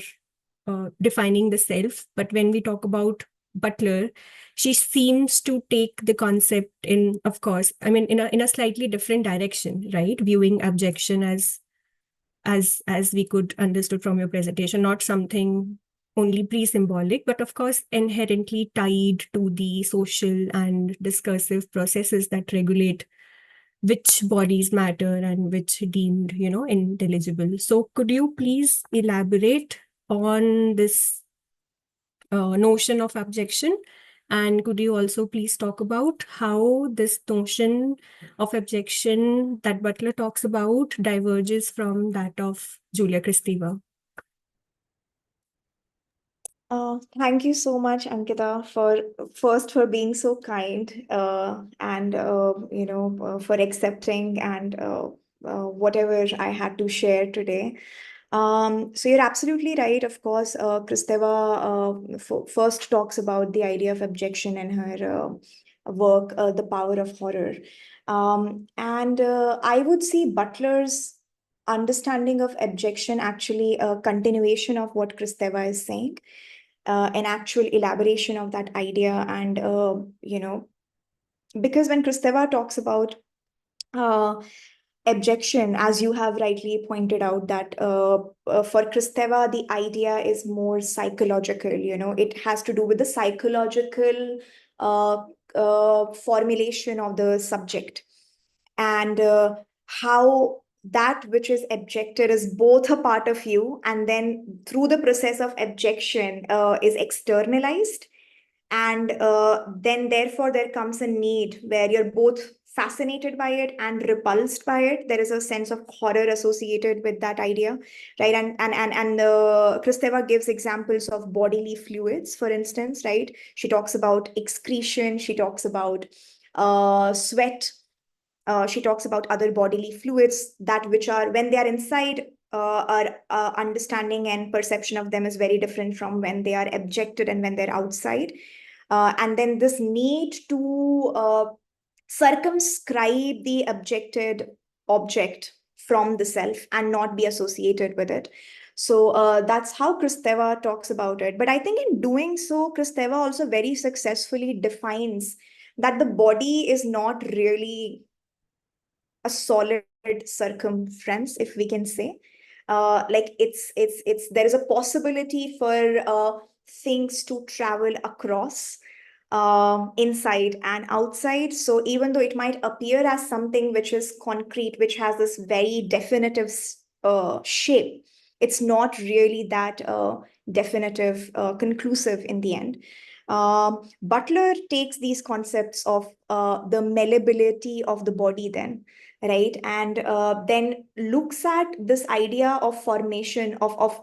defining the self. But when we talk about Butler, she seems to take the concept in a slightly different direction, right? Viewing abjection as we could understood from your presentation, not something only pre-symbolic, but of course inherently tied to the social and discursive processes that regulate which bodies matter and which deemed, intelligible. So could you please elaborate on this notion of abjection? And could you also please talk about how this notion of abjection that Butler talks about diverges from that of Julia Kristeva? Thank you so much, Ankita, for being so kind and for accepting and whatever I had to share today. So you're absolutely right. Of course, Kristeva first talks about the idea of abjection in her work, The Power of Horror. And I would see Butler's understanding of abjection actually a continuation of what Kristeva is saying, an actual elaboration of that idea. And, because when Kristeva talks about abjection, as you have rightly pointed out, that for Kristeva, the idea is more psychological, it has to do with the psychological formulation of the subject, and how that which is abjected is both a part of you, and then through the process of abjection is externalized, And then therefore there comes a need where you're both fascinated by it and repulsed by it. There is a sense of horror associated with that idea, right? And Kristeva gives examples of bodily fluids, for instance, right? She talks about excretion, she talks about sweat, she talks about other bodily fluids, that which are, when they are inside, our understanding and perception of them is very different from when they are objected and when they're outside. And then this need to circumscribe the objected object from the self and not be associated with it. So that's how Kristeva talks about it. But I think in doing so, Kristeva also very successfully defines that the body is not really a solid circumference, if we can say. Like it's there is a possibility for things to travel across inside and outside. So even though it might appear as something which is concrete, which has this very definitive shape, it's not really that definitive, conclusive in the end. Butler takes these concepts of the malleability of the body then, right? And then looks at this idea of formation of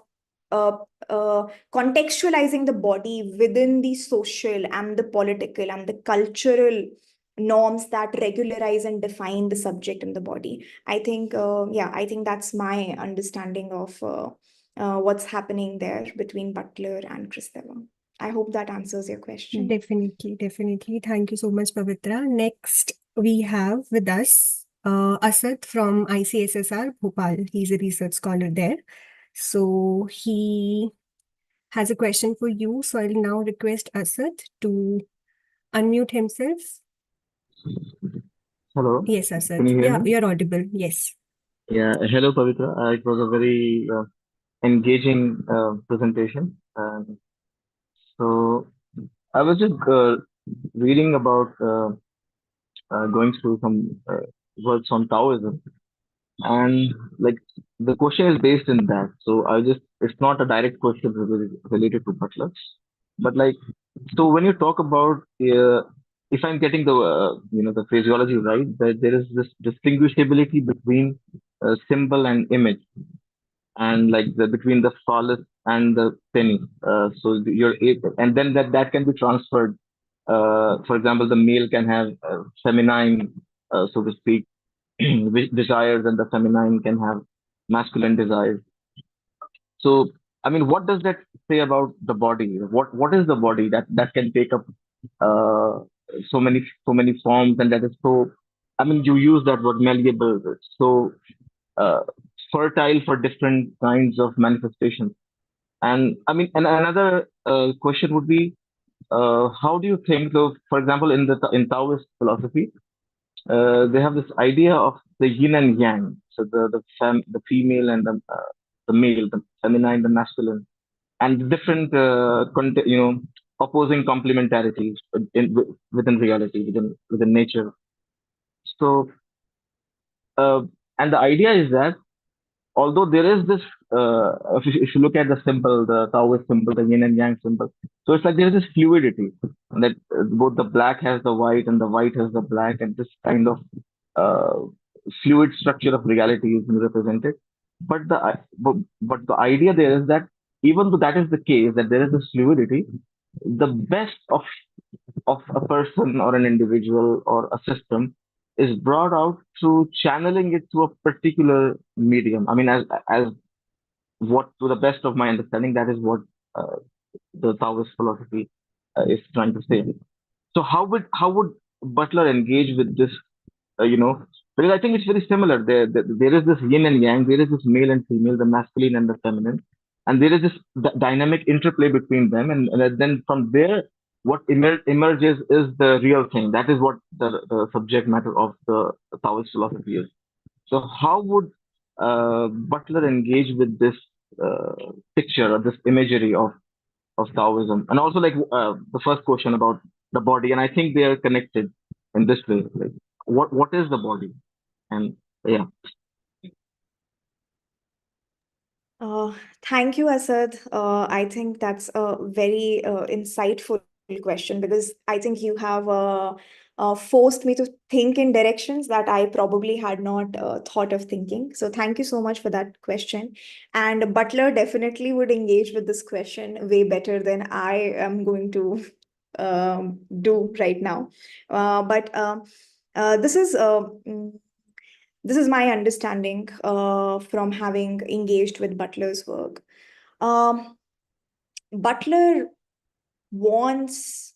contextualizing the body within the social and the political and the cultural norms that regularize and define the subject in the body. I think, I think that's my understanding of what's happening there between Butler and Kristeva. I hope that answers your question. Definitely, definitely. Thank you so much, Pavitra. Next, we have with us Asad from ICSSR Bhopal. He's a research scholar there. So he has a question for you. So I'll now request Asad to unmute himself. Hello, Yes, Asad. can you hear Yeah, me? you're audible. Yes. Yeah, hello, Pavitra. It was a very engaging presentation. So I was just reading about going through some works on Taoism, and like the question is based in that. So it's not a direct question related to Butler, but like, so when you talk about, if I'm getting the phraseology right, that there is this distinguishability between symbol and image, and like between the phallus and the penny. So and then that can be transferred. For example, the male can have feminine, so to speak, desires, and the feminine can have masculine desires. So, I mean, what does that say about the body? What is the body that can take up uh, so many forms, and that is so. I mean, you use that word malleable, so uh, fertile for different kinds of manifestations. And I mean, and another question would be, how do you think of, for example, in Taoist philosophy, they have this idea of the yin and yang, so the female and the male, the feminine, the masculine, and different opposing complementarities within reality, within nature. So uh, and the idea is that although there is this, if you look at the symbol, the Taoist symbol, the yin and yang symbol, so it's like there is this fluidity that both the black has the white and the white has the black, and this kind of uh, fluid structure of reality is represented. But the idea there is that even though that is the case, that there is this fluidity, the best of a person or an individual or a system is brought out through channeling it to a particular medium. I mean, as what, to the best of my understanding, that is what uh, the Taoist philosophy is trying to say. So how would Butler engage with this? Because I think it's very similar. There is this yin and yang. There is this male and female, the masculine and the feminine, and there is this dynamic interplay between them. And then from there, what emerges is the real thing. That is what the subject matter of the Taoist philosophy is. So how would Butler engage with this picture or this imagery of Taoism? And also, like, the first question about the body, and I think they are connected in this way. Like, what is the body? And yeah. Thank you, Asad. I think that's a very insightful question, because I think you have forced me to think in directions that I probably had not thought of thinking. So thank you so much for that question. And Butler definitely would engage with this question way better than I am going to do right now. But this is my understanding from having engaged with Butler's work. Butler wants,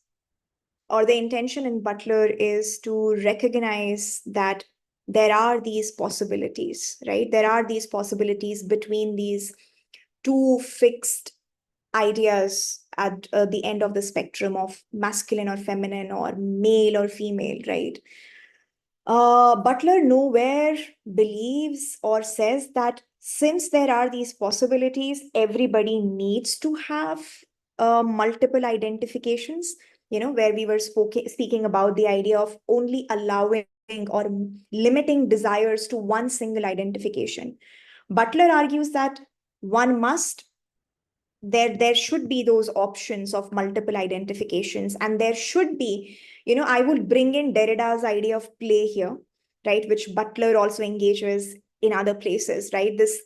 or the intention in Butler is to recognize that there are these possibilities, right? There are these possibilities between these two fixed ideas at the end of the spectrum of masculine or feminine or male or female, right? Butler nowhere believes or says that since there are these possibilities, everybody needs to have multiple identifications, where we were speaking about the idea of only allowing or limiting desires to one single identification. Butler argues that one must, there should be those options of multiple identifications, and there should be, I would bring in Derrida's idea of play here, right, which Butler also engages in other places, right? This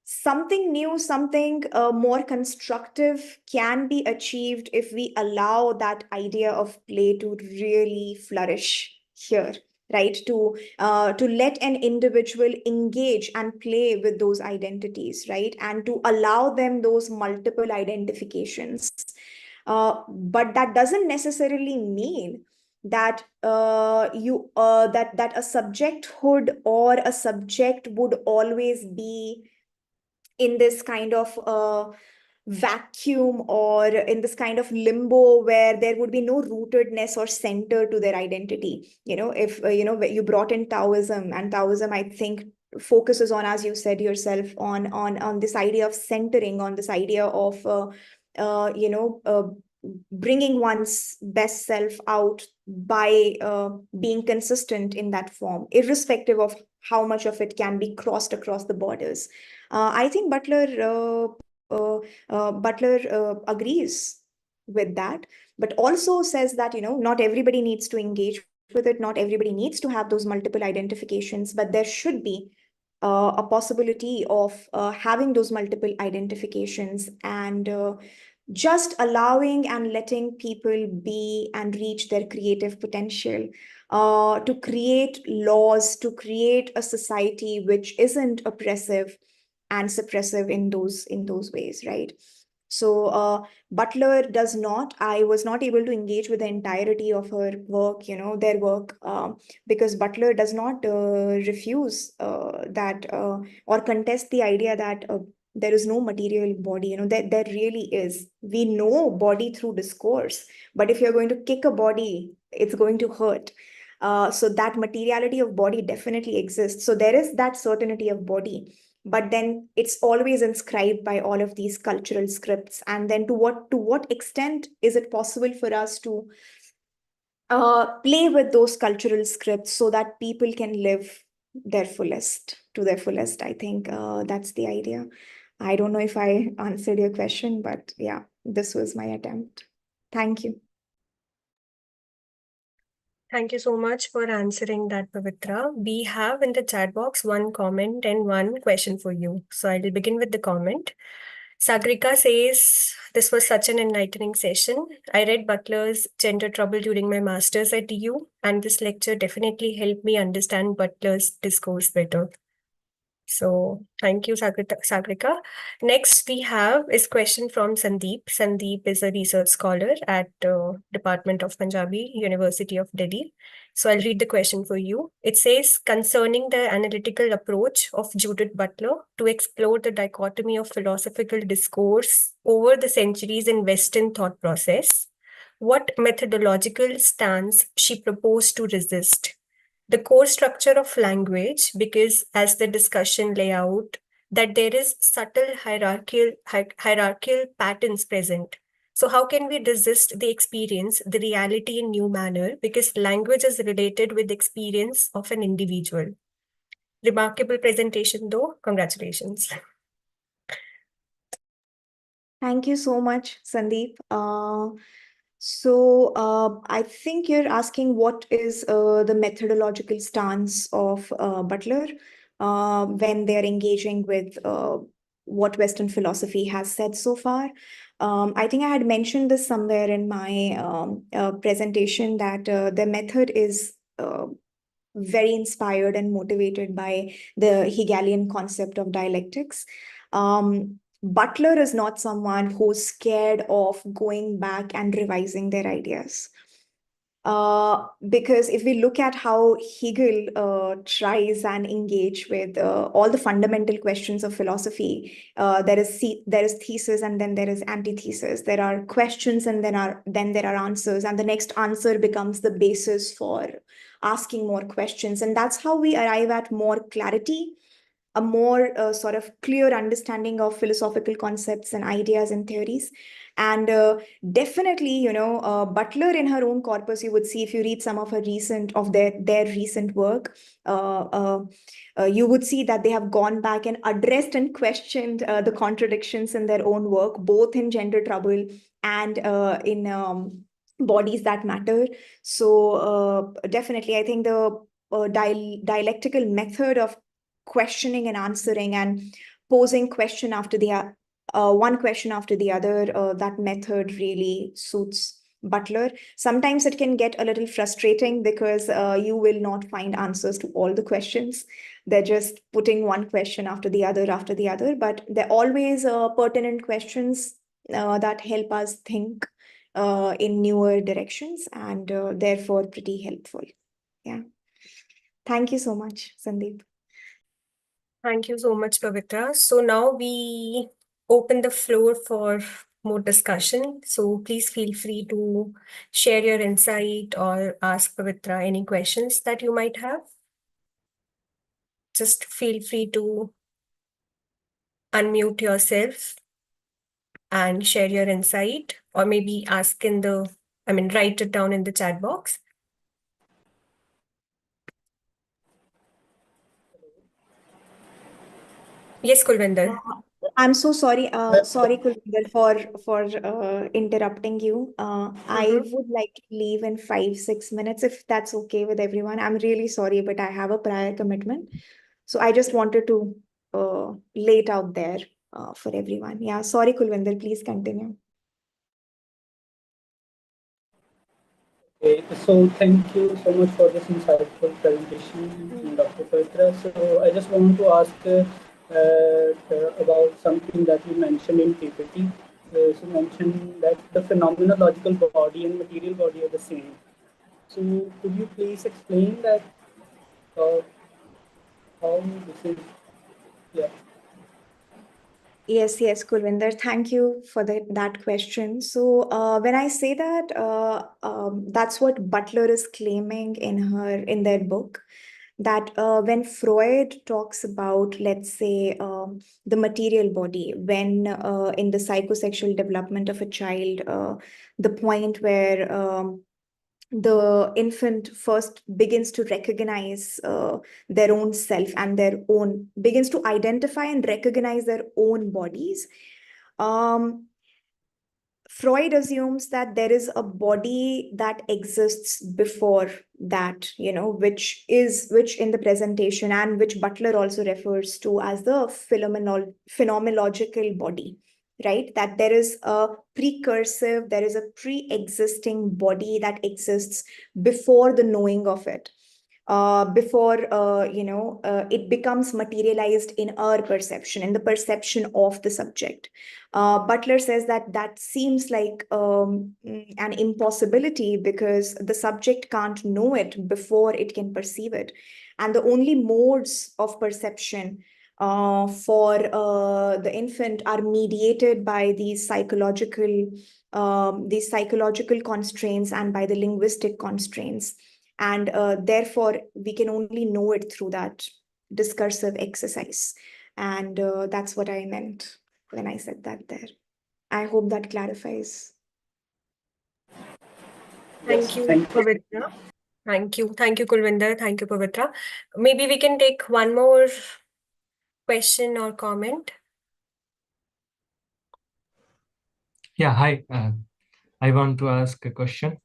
something new, something more constructive can be achieved if we allow that idea of play to really flourish here, right? To let an individual engage and play with those identities, right? And to allow them those multiple identifications. But that doesn't necessarily mean that that a subjecthood or a subject would always be in this kind of vacuum or in this kind of limbo where there would be no rootedness or center to their identity. If you brought in Taoism, and Taoism, I think, focuses on, as you said yourself, on this idea of centering, on this idea of bringing one's best self out by being consistent in that form, irrespective of how much of it can be crossed across the borders. I think Butler agrees with that, but also says that not everybody needs to engage with it, not everybody needs to have those multiple identifications, but there should be a possibility of having those multiple identifications, and just allowing and letting people be and reach their creative potential, to create laws, to create a society which isn't oppressive and suppressive in those ways, right? So Butler does not, I was not able to engage with the entirety of her work, their work, because Butler does not refuse that or contest the idea that there is no material body, there really is. We know body through discourse, but if you're going to kick a body, it's going to hurt. So that materiality of body definitely exists. So there is that certainty of body, but then it's always inscribed by all of these cultural scripts. And then to what extent is it possible for us to play with those cultural scripts so that people can live their fullest, to their fullest? I think that's the idea. I don't know if I answered your question, but yeah, this was my attempt. Thank you. Thank you so much for answering that, Pavitra. We have in the chat box one comment and one question for you. So I will begin with the comment. Sagrika says, this was such an enlightening session. I read Butler's Gender Trouble during my master's at DU, and this lecture definitely helped me understand Butler's discourse better. So thank you, Sagrika. Next, we have is question from Sandeep. Sandeep is a research scholar at Department of Punjabi, University of Delhi. So I'll read the question for you. It says, concerning the analytical approach of Judith Butler to explore the dichotomy of philosophical discourse over the centuries in Western thought process, what methodological stance she proposed to resist? The core structure of language, because as the discussion lay out, that there is subtle hierarchical patterns present. So how can we resist the experience, the reality in new manner? Because language is related with experience of an individual. Remarkable presentation though. Congratulations. Thank you so much, Sandeep. So I think you're asking what is the methodological stance of Butler when they're engaging with what Western philosophy has said so far. I think I had mentioned this somewhere in my presentation that the method is very inspired and motivated by the Hegelian concept of dialectics. Butler is not someone who's scared of going back and revising their ideas. Because if we look at how Hegel tries and engage with all the fundamental questions of philosophy, there is thesis and then there is antithesis. There are questions and then there are answers, and the next answer becomes the basis for asking more questions, and that's how we arrive at more clarity, a more sort of clear understanding of philosophical concepts and ideas and theories. And definitely, Butler in her own corpus, you would see if you read some of their recent work, you would see that they have gone back and addressed and questioned the contradictions in their own work, both in Gender Trouble and in Bodies That Matter. So definitely, I think the dialectical method of questioning and answering and posing question after the one question after the other, that method really suits Butler. Sometimes it can get a little frustrating because you will not find answers to all the questions. They're just putting one question after the other, but they're always pertinent questions that help us think in newer directions, and therefore pretty helpful. Yeah. Thank you so much, Sandeep. Thank you so much, Pavitra. So now we open the floor for more discussion. So please feel free to share your insight or ask Pavitra any questions that you might have. Just feel free to unmute yourself and share your insight, or maybe write it down in the chat box. Yes, Kulvinder. I'm so sorry, Kulvinder, for interrupting you. I would like to leave in 5-6 minutes, if that's okay with everyone. I'm really sorry, but I have a prior commitment. So I just wanted to lay it out there for everyone. Yeah, sorry, Kulvinder, please continue. Okay, so thank you so much for this insightful presentation, Dr. Pavitra. So I just want to ask about something that you mentioned in PPT. So you mentioned that the phenomenological body and material body are the same. So could you please explain that how this is? Yeah. Yes, Kulvinder, thank you for that question. So when I say that, that's what Butler is claiming in their book, that when Freud talks about, let's say, the material body, when in the psychosexual development of a child, the point where the infant first begins to recognize their own self and begins to identify and recognize their own bodies. Freud assumes that there is a body that exists before that, which in the presentation, and which Butler also refers to as the phenomenological body, right? That there is a precursive, there is a pre-existing body that exists before the knowing of it. Before it becomes materialized in our perception, in the perception of the subject. Butler says that seems like an impossibility, because the subject can't know it before it can perceive it. And the only modes of perception for the infant are mediated by these psychological constraints and by the linguistic constraints. And therefore, we can only know it through that discursive exercise. And that's what I meant when I said that there. I hope that clarifies. Thank you, Pavitra. Thank you, Kulvinder. Thank you, Pavitra. Maybe we can take one more question or comment. Yeah, hi. I want to ask a question.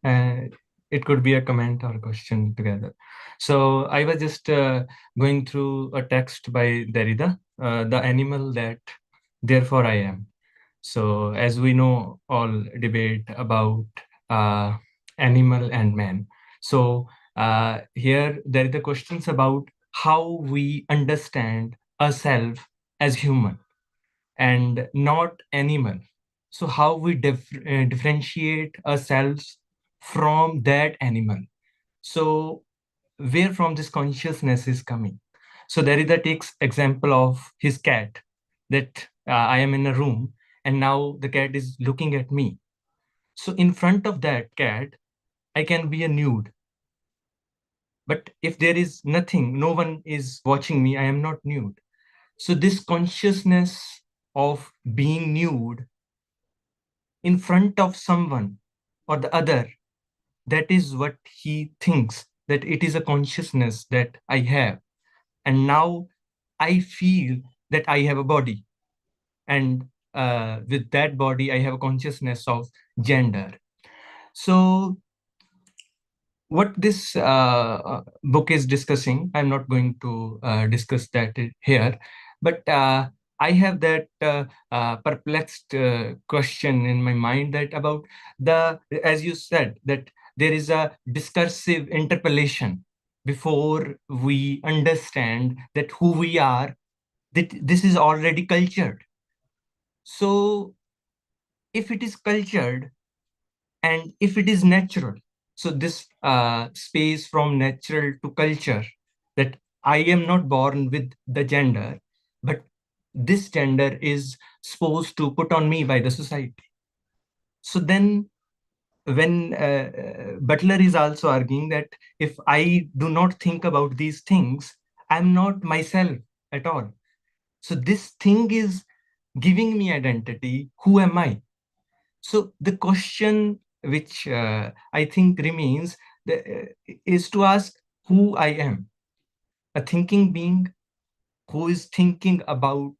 It could be a comment or a question together. So I was just going through a text by Derrida, the animal that therefore I am. So as we know, all debate about uh, animal and man. So here there are the questions about how we understand ourselves as human and not animal. So how we differentiate ourselves from that animal. So where from this consciousness is coming? So Derrida takes example of his cat, that I am in a room and now the cat is looking at me. So in front of that cat, I can be a nude. But if there is nothing, no one is watching me, I am not nude. So this consciousness of being nude in front of someone or the other, that is what he thinks, that it is a consciousness that I have. And now I feel that I have a body. And with that body, I have a consciousness of gender. So what this book is discussing, I'm not going to discuss that here, but I have that perplexed question in my mind, that about as you said, that there is a discursive interpellation before we understand that who we are, that this is already cultured. So if it is cultured and if it is natural, so this space from natural to culture, that I am not born with the gender, but this gender is supposed to put on me by the society. So then when Butler is also arguing that if I do not think about these things, I'm not myself at all. So this thing is giving me identity. Who am I? So the question which I think remains is to ask who I am. A thinking being who is thinking about,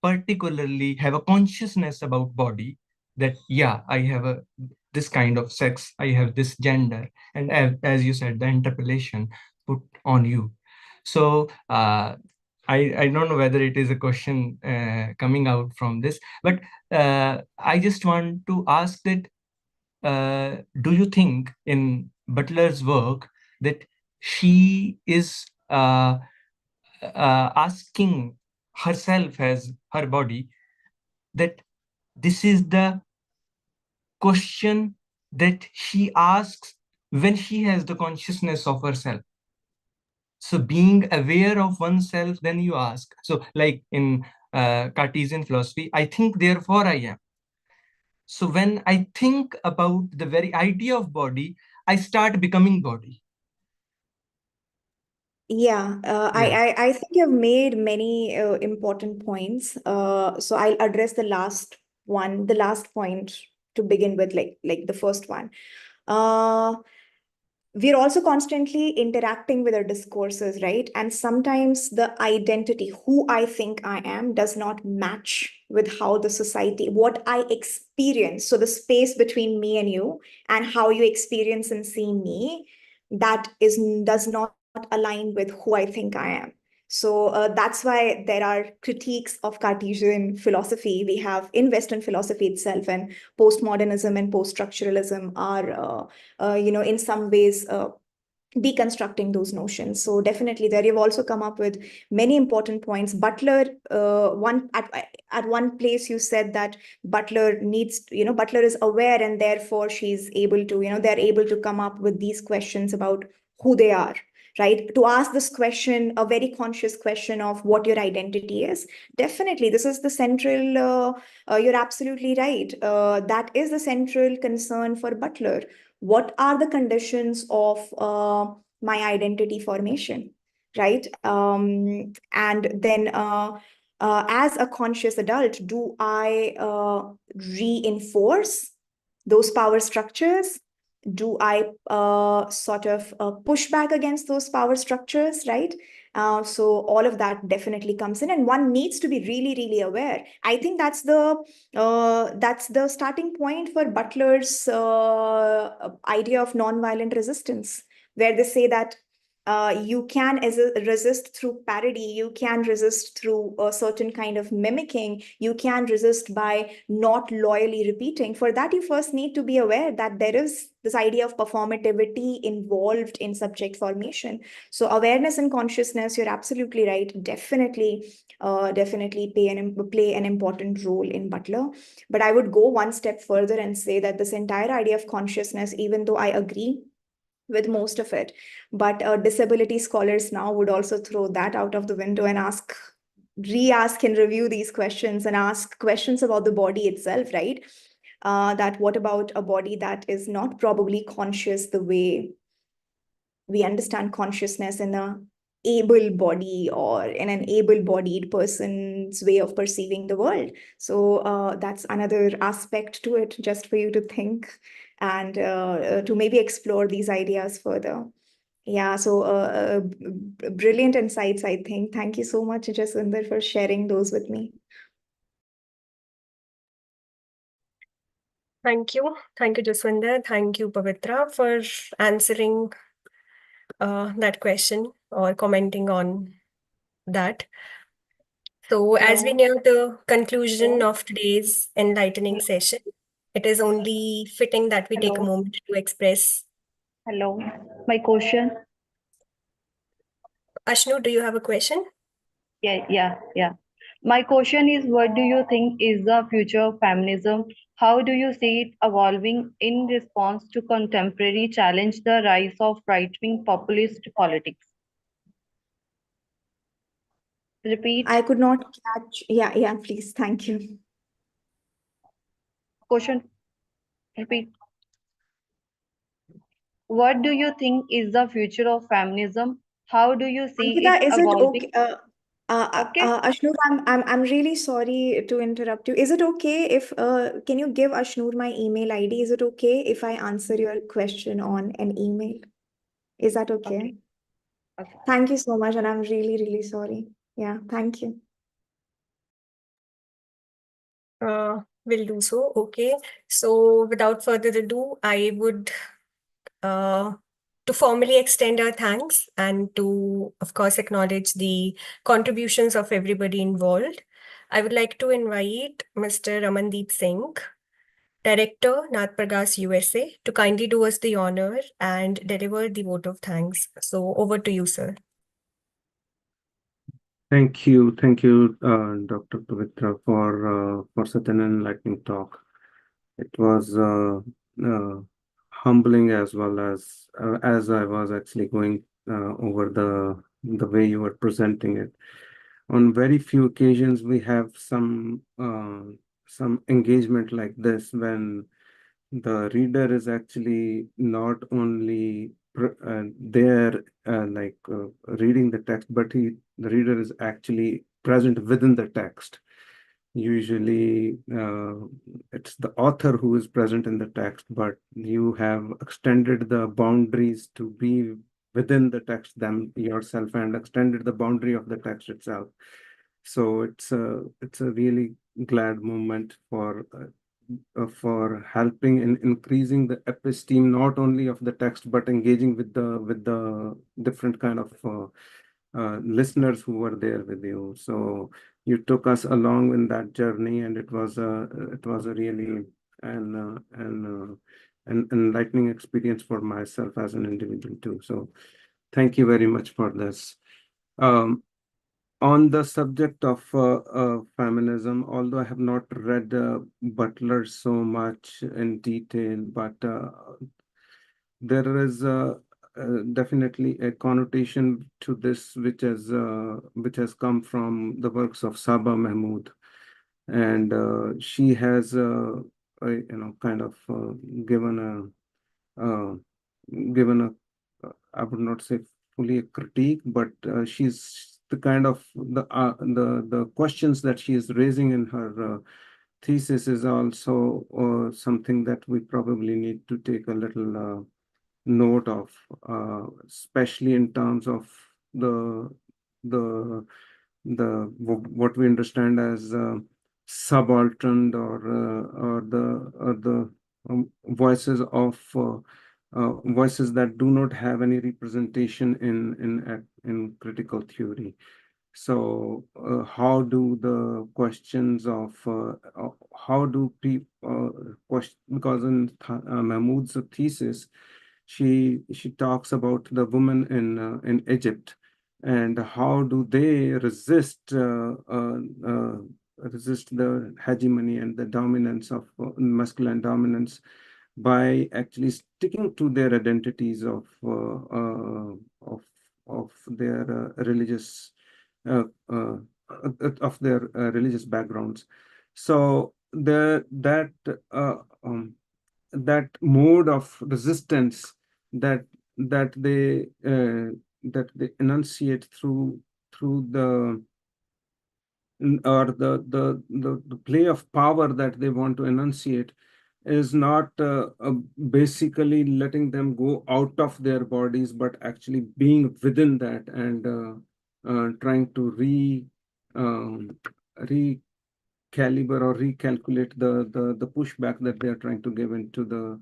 particularly have a consciousness about body, that yeah, I have this kind of sex, I have this gender, and as you said, the interpellation put on you. So I don't know whether it is a question coming out from this, but I just want to ask that do you think in Butler's work that she is asking herself as her body, that this is the question that she asks when she has the consciousness of herself? So being aware of oneself, then you ask. So like in Cartesian philosophy, I think, therefore I am. So when I think about the very idea of body, I start becoming body. Yeah, I think you've made many important points. So I'll address the last point to begin with, like the first one. We're also constantly interacting with our discourses, right? And sometimes the identity, who I think I am, does not match with how the society, what I experience. So the space between me and you and how you experience and see me, does not align with who I think I am. So that's why there are critiques of Cartesian philosophy we have in Western philosophy itself, and postmodernism and post-structuralism are in some ways deconstructing those notions. So definitely there you've also come up with many important points. Butler, at one place you said that Butler is aware, and therefore she's able to, they're able to come up with these questions about who they are, right? To ask this question, a very conscious question of what your identity is. Definitely, this is the central, you're absolutely right. That is the central concern for Butler. What are the conditions of my identity formation, right? And then as a conscious adult, do I reinforce those power structures? Do I sort of push back against those power structures, right? So all of that definitely comes in, and one needs to be really, really aware. I think that's the starting point for Butler's idea of nonviolent resistance, where they say that you can resist through parody, you can resist through a certain kind of mimicking, you can resist by not loyally repeating. For that, you first need to be aware that there is this idea of performativity involved in subject formation. So awareness and consciousness, you're absolutely right, definitely play an important role in Butler. But I would go one step further and say that this entire idea of consciousness, even though I agree with most of it, but disability scholars now would also throw that out of the window and re-ask and review these questions and ask questions about the body itself, right? That what about a body that is not probably conscious the way we understand consciousness in a able body or in an able-bodied person's way of perceiving the world. So that's another aspect to it, just for you to think and to maybe explore these ideas further. Yeah, so brilliant insights, I think. Thank you so much, Jaswinder, for sharing those with me. Thank you. Thank you, Jaswinder. Thank you, Pavitra, for answering that question or commenting on that. So, as we near the conclusion of today's enlightening session, it is only fitting that we take a moment to express. Hello, my question. Ashnu, do you have a question? Yeah. My question is, what do you think is the future of feminism? How do you see it evolving in response to contemporary challenge, the rise of right-wing populist politics? Repeat. I could not catch. Yeah, please. Thank you. Question. Repeat. What do you think is the future of feminism? How do you see Ankita, it is it evolving? okay? Okay. Ashnur, I'm really sorry to interrupt you. Is it okay if can you give Ashnur my email ID? Is it okay if I answer your question on an email? Is that okay? Okay. Thank you so much, and I'm really, really sorry. Yeah, thank you. Will do so. Okay. So, without further ado, I would to formally extend our thanks and to, of course, acknowledge the contributions of everybody involved. I would like to invite Mr. Ramandeep Singh, Director, Nath Pragas USA, to kindly do us the honor and deliver the vote of thanks. So over to you, sir. Thank you, Dr. Pavitra, for such an enlightening talk. It was humbling as well as I was actually going over the way you were presenting it. On very few occasions, we have some engagement like this when the reader is actually not only there reading the text, but the reader is actually present within the text. Usually, it's the author who is present in the text, but you have extended the boundaries to be within the text them yourself and extended the boundary of the text itself. So it's a really glad moment for helping in increasing the esteem not only of the text but engaging with the different kind of listeners who were there with you. So you took us along in that journey, and it was a really an enlightening experience for myself as an individual too. So thank you very much for this. On the subject of feminism, although I have not read Butler so much in detail, but there is definitely a connotation to this which has come from the works of Saba Mahmood, and she has kind of given a I would not say fully a critique, but she's the kind of the questions that she is raising in her thesis is also something that we probably need to take a little note of, especially in terms of the what we understand as subaltern or the voices that do not have any representation in critical theory. So how do the questions of how do people because in Mahmoud's thesis she talks about the women in Egypt and how do they resist the hegemony and the dominance of masculine dominance by actually sticking to their identities of their religious of their religious backgrounds. So that mode of resistance that they enunciate through the play of power that they want to enunciate is not basically letting them go out of their bodies, but actually being within that and trying to recalibrate or recalculate the pushback that they are trying to give into the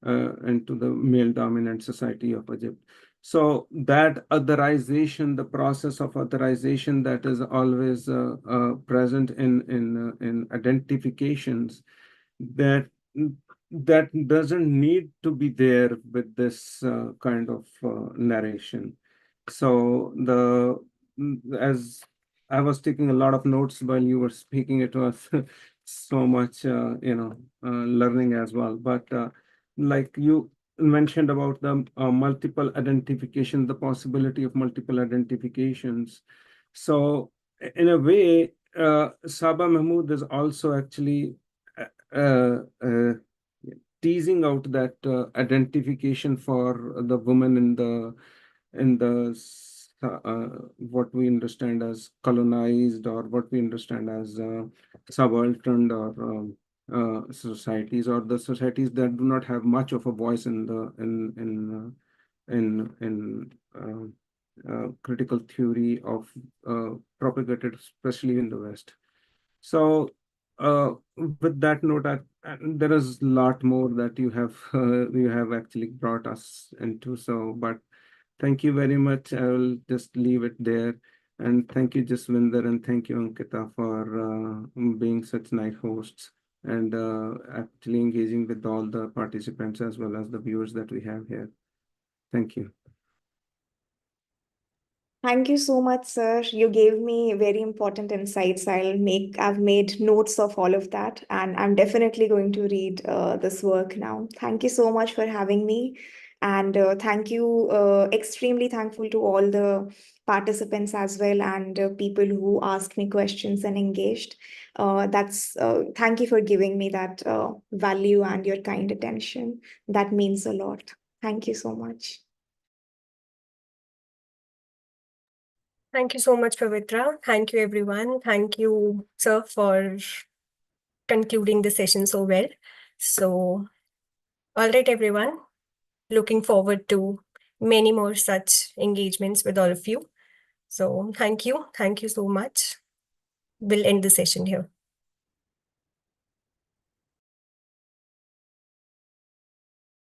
male dominant society of Egypt. So that otherization, the process of otherization that is always present in identifications, that doesn't need to be there with this kind of narration. So as I was taking a lot of notes while you were speaking, it was so much learning as well. But like you mentioned about the multiple identification, the possibility of multiple identifications. So in a way, Saba Mahmood is also actually teasing out that identification for the woman in the what we understand as colonized or what we understand as subaltern or societies, or the societies that do not have much of a voice in the critical theory of propagated, especially in the West. So with that note, there is a lot more that you have actually brought us into. So, but thank you very much. I will just leave it there. And thank you, Jaswinder, and thank you, Ankita, for being such nice hosts and actually engaging with all the participants as well as the viewers that we have here. Thank you. Thank you so much, sir. You gave me very important insights. I've made notes of all of that, and I'm definitely going to read this work now. Thank you so much for having me. And thank you, extremely thankful to all the participants as well and people who asked me questions and engaged. Thank you for giving me that value and your kind attention. That means a lot. Thank you so much. Thank you so much, Pavitra. Thank you, everyone. Thank you, sir, for concluding the session so well. So, all right, everyone. Looking forward to many more such engagements with all of you. So, thank you. Thank you so much. We'll end the session here.